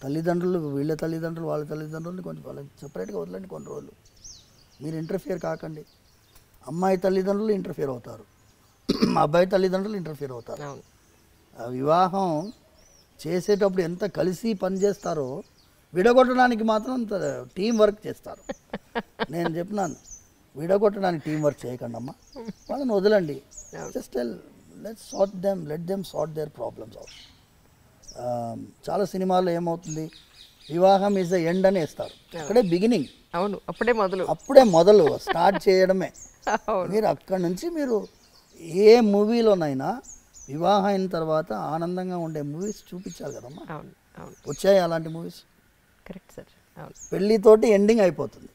తల్లిదండ్రులు, వీళ్ళ తల్లిదండ్రులు వాళ్ళ తల్లిదండ్రులని కొంచెం వాళ్ళని సపరేట్గా వదలండి కొన్ని రోజులు, మీరు ఇంటర్ఫియర్ కాకండి. అమ్మాయి తల్లిదండ్రులు ఇంటర్ఫియర్ అవుతారు, అబ్బాయి తల్లిదండ్రులు ఇంటర్ఫియర్ అవుతారు. వివాహం చేసేటప్పుడు ఎంత కలిసి పనిచేస్తారో విడగొట్టడానికి మాత్రం అంత టీం వర్క్ చేస్తారు. నేను చెప్పినాను, విడగొట్టడానికి టీం వర్క్ చేయకండి అమ్మా, వాళ్ళని వదలండి. Just let them sort their problems out. చాలా సినిమాల్లో ఏమవుతుంది, వివాహం ఈజ్ ద ఎండ్ అని వేస్తారు, అక్కడే బిగినింగ్. అవును, అప్పుడే మొదలు స్టార్ట్ చేయడమే. మీరు అక్కడి నుంచి మీరు ఏ మూవీలోనైనా వివాహం అయిన తర్వాత ఆనందంగా ఉండే మూవీస్ చూపించాలి కదమ్మా. వచ్చాయి అలాంటి మూవీస్. Correct sir. పెళ్ళితోటి ఎండింగ్ అయిపోతుంది.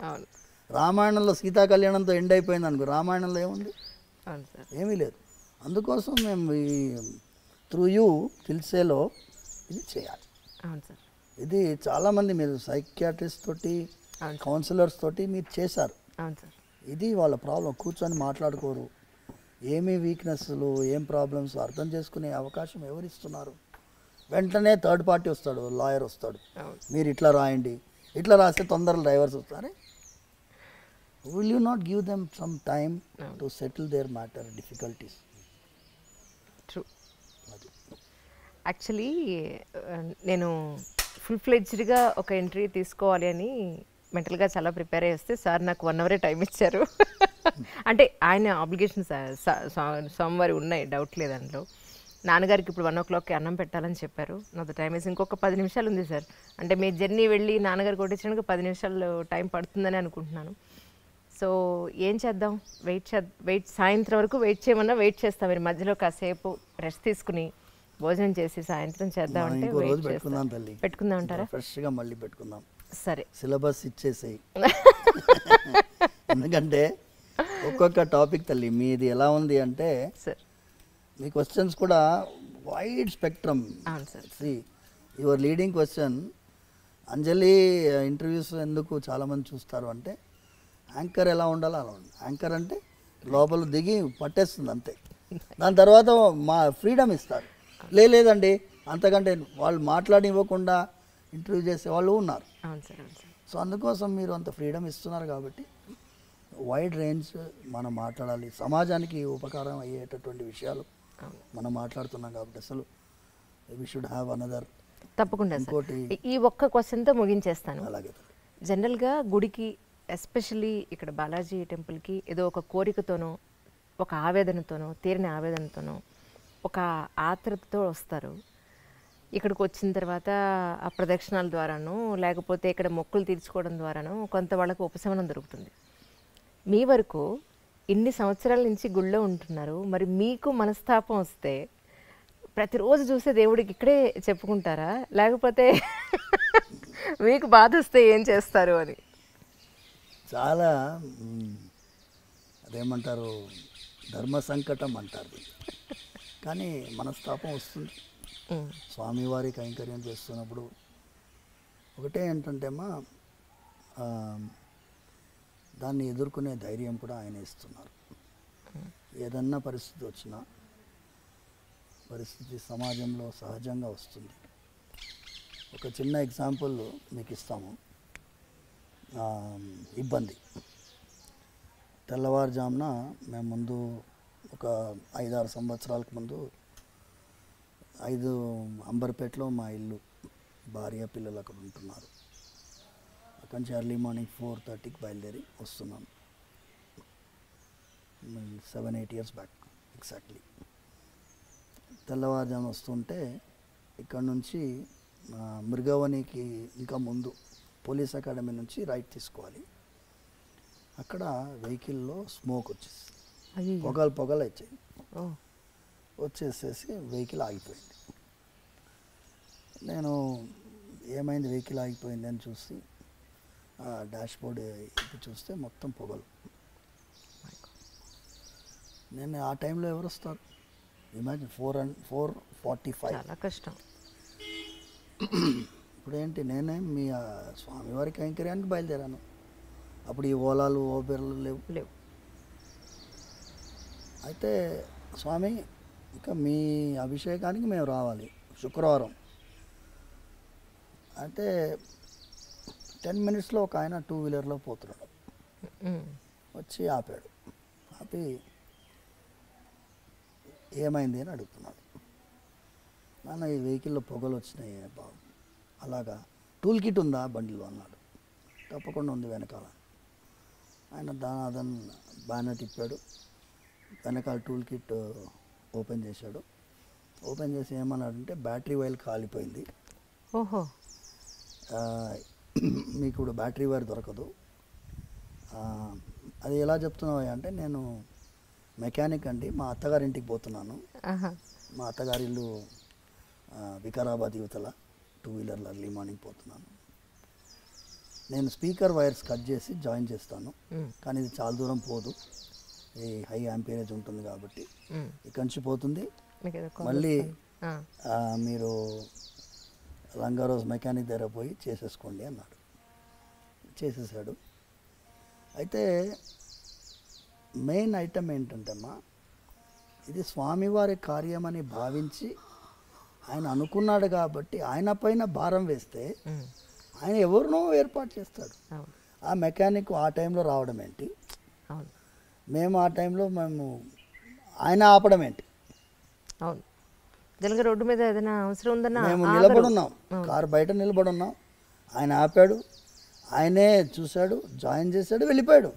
రామాయణంలో సీతా కళ్యాణంతో ఎండ్ అయిపోయింది అనుకో, రామాయణంలో ఏముంది, ఏమీ లేదు. అందుకోసం మేము ఈ త్రూ యూ దిల్సేలో ఇది చేయాలి. ఇది చాలామంది మీరు సైకియాట్రిస్ట్ తోటి, కౌన్సిలర్స్ తోటి మీరు చేశారు. ఇది వాళ్ళ ప్రాబ్లం. కూర్చొని మాట్లాడుకోరు. ఏమి వీక్నెస్లు, ఏం ప్రాబ్లమ్స్ అర్థం చేసుకునే అవకాశం ఎవరిస్తున్నారు? వెంటనే థర్డ్ పార్టీ వస్తాడు, లాయర్ వస్తాడు, మీరు ఇట్లా రాయండి, ఇట్లా రాస్తే తొందరగా డైవర్స్ వస్తారు. Will you not give them some time to settle their matter difficulties? True. Actually నేను ఫుల్ ఫ్లెడ్జ్డ్గా ఒక ఎంట్రీ తీసుకోవాలి అని మెంటల్గా చాలా ప్రిపేర్ అయ్యి వస్తే సార్ నాకు 1 అవరే టైం ఇచ్చారు. అంటే ఆయన ఆబ్లిగేషన్స్ సోమవారం ఉన్నాయి, డౌట్ లేదు అందులో. నాన్నగారికి ఇప్పుడు 1 o'clockకి అన్నం పెట్టాలని చెప్పారు. నాది టైం వేసి ఇంకొక 10 నిమిషాలు ఉంది సార్. అంటే మీ జర్నీ వెళ్ళి నాన్నగారు కొట్టించడానికి 10 నిమిషాలు టైం పడుతుందని అనుకుంటున్నాను. సో ఏం చేద్దాం, వెయిట్ సాయంత్రం వరకు వెయిట్ చేయమన్నా వెయిట్ చేస్తాం. మీరు మధ్యలో కాసేపు రెస్ట్ తీసుకుని భోజనం చేసి సాయంత్రం చేద్దామంటే పెట్టుకుందాం అంటారా? ఫ్రెష్గా మళ్ళీ పెట్టుకుందాం. సరే, సిలబస్ ఇచ్చేసేయి. ఎందుకంటే ఒక్కొక్క టాపిక్ తల్లి మీది ఎలా ఉంది అంటే సార్ మీ క్వశ్చన్స్ కూడా వైడ్ స్పెక్ట్రమ్. అవును sir. See your leading question, Anjali interviews ఎందుకు చాలామంది చూస్తారు అంటే యాంకర్ ఎలా ఉండాలో అలా ఉండాలి. యాంకర్ అంటే లోపల దిగి పట్టేస్తుంది అంతే. దాని తర్వాత మా ఫ్రీడమ్ ఇస్తారు. లేదండి అంతకంటే వాళ్ళు మాట్లాడివ్వకుండా ఇంటర్వ్యూ చేసే వాళ్ళు ఉన్నారు. అవును సార్, అవును సార్. సో అందుకోసం మీరు అంత ఫ్రీడమ్ ఇస్తున్నారు కాబట్టి వైడ్ రేంజ్ మనం మాట్లాడాలి. సమాజానికి ఉపకారం అయ్యేటటువంటి విషయాలు మనం మాట్లాడుతున్నాం కాబట్టి అసలు వి షుడ్ హ్యావ్ అనదర్. తప్పకుండా ఇంకోటి ఈ ఒక్క క్వశ్చన్తో ముగించేస్తాను. అలాగే జనరల్గా గుడికి, ఎస్పెషల్లీ ఇక్కడ బాలాజీ టెంపుల్కి ఏదో ఒక కోరికతోనో, ఒక ఆవేదనతోనో, తీరిన ఆవేదనతోనో, ఒక ఆత్రతతో వస్తారు. ఇక్కడికి వచ్చిన తర్వాత ఆ ప్రదక్షిణాల ద్వారానో లేకపోతే ఇక్కడ మొక్కులు తీర్చుకోవడం ద్వారానో కొంత వాళ్ళకు ఉపశమనం దొరుకుతుంది. మీ వరకు ఇన్ని సంవత్సరాల నుంచి గుళ్ళో ఉంటున్నారు, మరి మీకు మనస్తాపం వస్తే ప్రతిరోజు చూసే దేవుడికి ఇక్కడే చెప్పుకుంటారా, లేకపోతే మీకు బాధ వస్తే ఏం చేస్తారు అని? చాలా అదేమంటారు ధర్మ సంకటం అంటారు. కానీ మనస్తాపం వస్తుంది. స్వామివారి కైంకర్యం చేస్తున్నప్పుడు ఒకటే ఏంటంటేమా దాన్ని ఎదుర్కొనే ధైర్యం కూడా ఆయన ఇస్తున్నారు. ఏదన్నా పరిస్థితి వచ్చినా, పరిస్థితి సమాజంలో సహజంగా వస్తుంది. ఒక చిన్న ఎగ్జాంపుల్ మీకు ఇస్తాము. ఇబ్బంది తెల్లవారుజామున మేము ముందు ఒక 5-6 సంవత్సరాలకు ముందు 5 అంబర్పేటలో మా ఇల్లు, భార్య పిల్లలు అక్కడ ఉంటున్నారు. అక్కడి నుంచి ఎర్లీ మార్నింగ్ 4:30కి బయలుదేరి వస్తున్నాను. 7-8 years బ్యాక్ ఎగ్జాక్ట్లీ. తెల్లవారుజామున వస్తుంటే ఇక్కడ నుంచి మృగవనికి ఇంకా ముందు పోలీస్ అకాడమీ నుంచి రైట్ తీసుకోవాలి. అక్కడ వెహికల్లో స్మోక్ వచ్చేసి పొగలు వచ్చాయి. వచ్చేసేసి వెహికల్ ఆగిపోయింది. నేను ఏమైంది వెహికల్ ఆగిపోయింది అని చూసి డాష్ బోర్డ్ చూస్తే మొత్తం పొగలు. నేను ఆ టైంలో ఎవరు వస్తారు? ఇమాజిన్ 4:45. చాలా కష్టం. ఇప్పుడు ఏంటి, నేనే మీ స్వామివారి కైంకర్యానికి బయలుదేరాను. అప్పుడు ఈ ఓలాలు ఓబెర్లు లేవు. అయితే స్వామి ఇంకా మీ అభిషేకానికి మేము రావాలి శుక్రవారం. అయితే 10 minutesలో ఒక ఆయన 2-wheelerలో పోతున్నాడు. వచ్చి ఆపాడు. ఆపి ఏమైంది అని అడుగుతున్నాడు. నాన్న ఈ వెహికల్లో పొగలు వచ్చినాయి బాబు. అలాగా, టూల్ కిట్ ఉందా బండిలో అన్నాడు. తప్పకుండా ఉంది వెనకాల. ఆయన అదన్ బ్యానర్ తిప్పాడు. వెనకాల టూల్ కిట్ ఓపెన్ చేశాడు. ఓపెన్ చేసి ఏమన్నాడంటే బ్యాటరీ వైర్ కాలిపోయింది, ఓహో మీకు ఇప్పుడు బ్యాటరీ వైర్ దొరకదు. అది ఎలా చెప్తున్నావు అంటే, నేను మెకానిక్ అండి, మా అత్తగారింటికి పోతున్నాను. మా అత్తగారి ఇల్లు వికారాబాద్ యువతల, 2-wheelerలో ఎర్లీ మార్నింగ్ పోతున్నాను. నేను స్పీకర్ వైర్స్ కట్ చేసి జాయిన్ చేస్తాను, కానీ ఇది చాలా దూరం పోదు, ఈ హై యాంపీరేజ్ ఉంటుంది కాబట్టి ఇక్కడి నుంచి పోతుంది. మళ్ళీ మీరు రంగారోజ్ మెకానిక్ దగ్గర పోయి చేసేసుకోండి అన్నాడు. చేసేసాడు. అయితే మెయిన్ ఐటమ్ ఏంటంటే అమ్మా, ఇది స్వామివారి కార్యమని భావించి ఆయన అనుకున్నాడు కాబట్టి ఆయన పైన భారం వేస్తే ఆయన ఎవరినో ఏర్పాటు చేస్తాడు. ఆ మెకానిక్ ఆ టైంలో రావడం ఏంటి, మేము ఆ టైంలో ఆయన ఆపడం ఏంటి? అవును, జనగా రోడ్డు మీద ఏదైనా అవసరం ఉందన్నా మేము నిలబడున్నాం, కారు బయట నిలబడున్నాం, ఆయన ఆపాడు, ఆయనే చూశాడు, జాయిన్ చేశాడు, వెళ్ళిపోయాడు,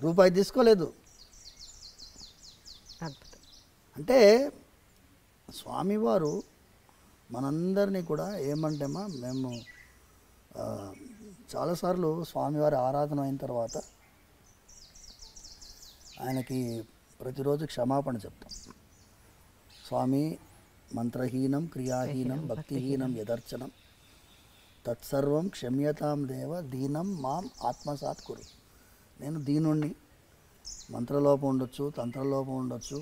రూపాయి తీసుకోలేదు. అంటే స్వామివారు మనందరినీ కూడా ఏమంటేమా, మేము చాలాసార్లు స్వామివారి ఆరాధన అయిన తర్వాత ఆయనకి ప్రతిరోజు క్షమాపణ చెప్తాం. స్వామి, మంత్రహీనం క్రియాహీనం భక్తిహీనం యదర్చనం తత్సర్వం క్షమ్యతాం దేవ దీనం మాం ఆత్మసాత్ కురు. నేను దీనుణ్ణి, మంత్రలోపం ఉండొచ్చు, తంత్రలోపం ఉండొచ్చు,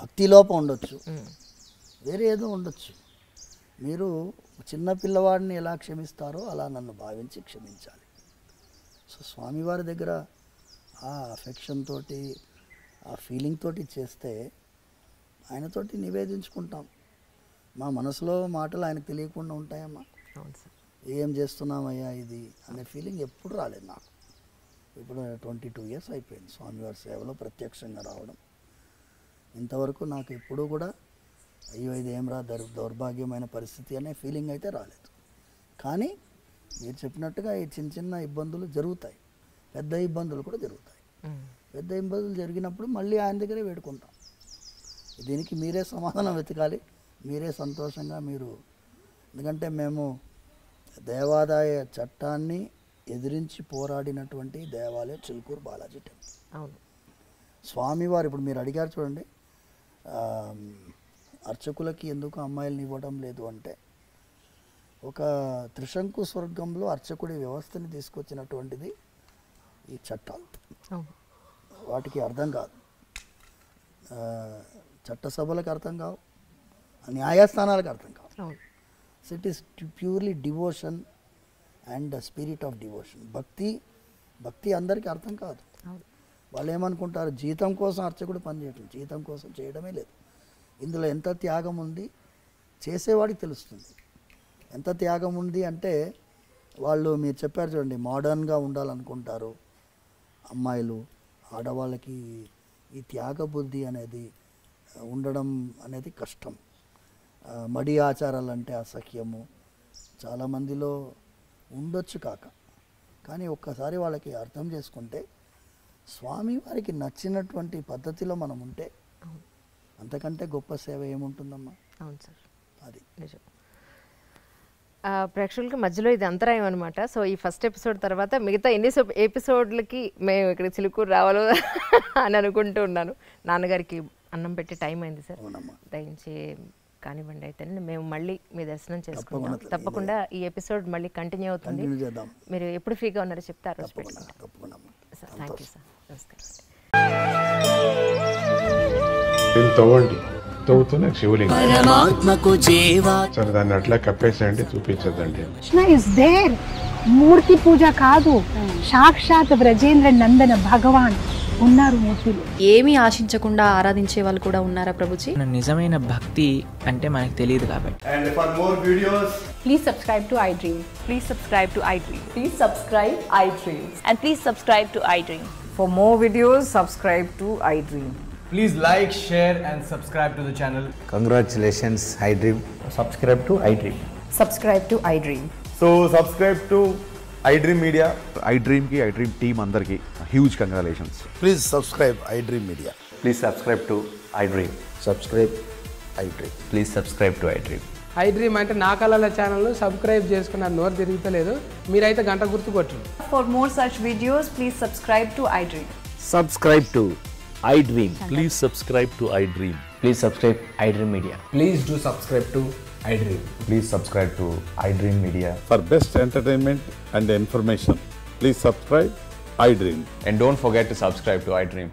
భక్తిలోపం ఉండొచ్చు, వేరే ఏదో ఉండొచ్చు. మీరు చిన్న పిల్లవాడిని ఎలా క్షమిస్తారో అలా నన్ను భావించి క్షమించాలి. సో స్వామివారి దగ్గర ఆ అఫెక్షన్ తోటి, ఆ ఫీలింగ్ తోటి చేస్తే ఆయనతోటి నివేదించుకుంటాం. మా మనసులో మాటలు ఆయనకు తెలియకుండా ఉంటాయమ్మా. ఏం చేస్తున్నామయ్యా ఇది అనే ఫీలింగ్ ఎప్పుడు రాలేదు నాకు. ఇప్పుడు 22 years అయిపోయింది స్వామివారి సేవలో ప్రత్యక్షంగా రావడం. ఇంతవరకు నాకు ఎప్పుడూ కూడా అయ్యో ఇది ఏం రా దౌర్భాగ్యమైన పరిస్థితి అనే ఫీలింగ్ అయితే రాలేదు. కానీ మీరు చెప్పినట్టుగా ఈ చిన్న చిన్న ఇబ్బందులు జరుగుతాయి, పెద్ద ఇబ్బందులు కూడా జరుగుతాయి. పెద్ద ఇబ్బందులు జరిగినప్పుడు మళ్ళీ ఆయన దగ్గరే వేడుకుంటాం. దీనికి మీరే సమాధానం వెతకాలి, మీరే సంతోషంగా మీరు. ఎందుకంటే మేము దేవాదాయ చట్టాన్ని ఎదిరించి పోరాడినటువంటి దేవాలయం చిలుకూరు బాలాజీ టెంపుల్. అవును, స్వామివారు ఇప్పుడు మీరు అడిగారు చూడండి, అర్చకులకి ఎందుకు అమ్మాయిలను ఇవ్వడం లేదు అంటే, ఒక త్రిశంకు స్వర్గంలో అర్చకుడి వ్యవస్థని తీసుకొచ్చినటువంటిది ఈ చట్టాలు. వాటికి అర్థం కాదు, చట్టసభలకు అర్థం కావు, న్యాయస్థానాలకు అర్థం కావు. So it is purely devotion and spirit of devotion. భక్తి అందరికీ అర్థం కాదు. వాళ్ళు ఏమనుకుంటారు, జీతం కోసం అర్చకుడు పనిచేయటం, జీతం కోసం చేయడమే లేదు. ఇందులో ఎంత త్యాగం ఉంది చేసేవాడికి తెలుస్తుంది. ఎంత త్యాగం ఉంది అంటే, వాళ్ళు మీరు చెప్పారు చూడండి, మోడర్న్గా ఉండాలనుకుంటారు అమ్మాయిలు, ఆడవాళ్ళకి ఈ త్యాగ బుద్ధి అనేది ఉండడం అనేది కష్టం. మడి ఆచారాలు అంటే అసహ్యము చాలామందిలో ఉండొచ్చు కాక, కానీ ఒక్కసారి వాళ్ళకి అర్థం చేసుకుంటే స్వామి వారికి నచ్చినటువంటి పద్ధతిలో మనం ఉంటే అంతకంటే గొప్ప సేవ ఏముంటుందమ్మా. అవును సార్, అది నిజం. ప్రేక్షకులకి మధ్యలో ఇది అంతరాయం అనమాట. సో ఈ ఫస్ట్ ఎపిసోడ్ తర్వాత మిగతా ఎన్ని ఎపిసోడ్లకి మేము ఇక్కడ చిలుకూరు రావాలో అని అనుకుంటూ ఉన్నాను. నాన్నగారికి అన్నం పెట్టే టైం అయింది సార్, దయించి కానివ్వండి. అయితే మేము మళ్ళీ మీ దర్శనం చేసుకుంటాం తప్పకుండా. ఈ ఎపిసోడ్ మళ్ళీ కంటిన్యూ అవుతుంది. మీరు ఎప్పుడు ఫ్రీగా ఉన్నారో చెప్తే ఆ రోజు పెట్టుకుంటాం సార్. థ్యాంక్ యూ సార్, నమస్కారం. తవ్వండి, తవ్వుతూనే శివలింగం సరే దాన్ని అట్లా కప్పేసేయండి, చూపించదండి. మూర్తి పూజ కాదు, సాక్షాత్ బ్రజేంద్ర నందన భగవాన్ ఉన్నారు మూర్తిలో. ఏమీ ఆశించకుండా ఆరాధించే వాళ్ళు కూడా ఉన్నారా ప్రభుజీ? నిజమైన భక్తి అంటే మనకు తెలియదు కాబట్టి. And for more videos, Please subscribe to iDream. Please subscribe to iDream. Please subscribe iDream. And please subscribe to iDream. For more videos, subscribe to iDream. please like, share and subscribe to the channel. Congratulations, iDream. Subscribe to iDream. Subscribe to iDream. So subscribe to iDream Media. iDream ki iDream team andarki huge congratulations. Please subscribe iDream Media. Please subscribe to iDream. Subscribe iDream. Please subscribe to iDream. iDream అంటే నా కళల channel subscribe చేసుకున్న నోరు తిరుగుతలేదు, మీరైతే గంట గుర్తు కొట్టండి. For more such videos, please subscribe to iDream. Subscribe to iDream. Please subscribe to iDream. Please subscribe iDream Media. Please do subscribe to iDream. Please subscribe to iDream Media. For best entertainment and information, please subscribe iDream. And don't forget to subscribe to iDream.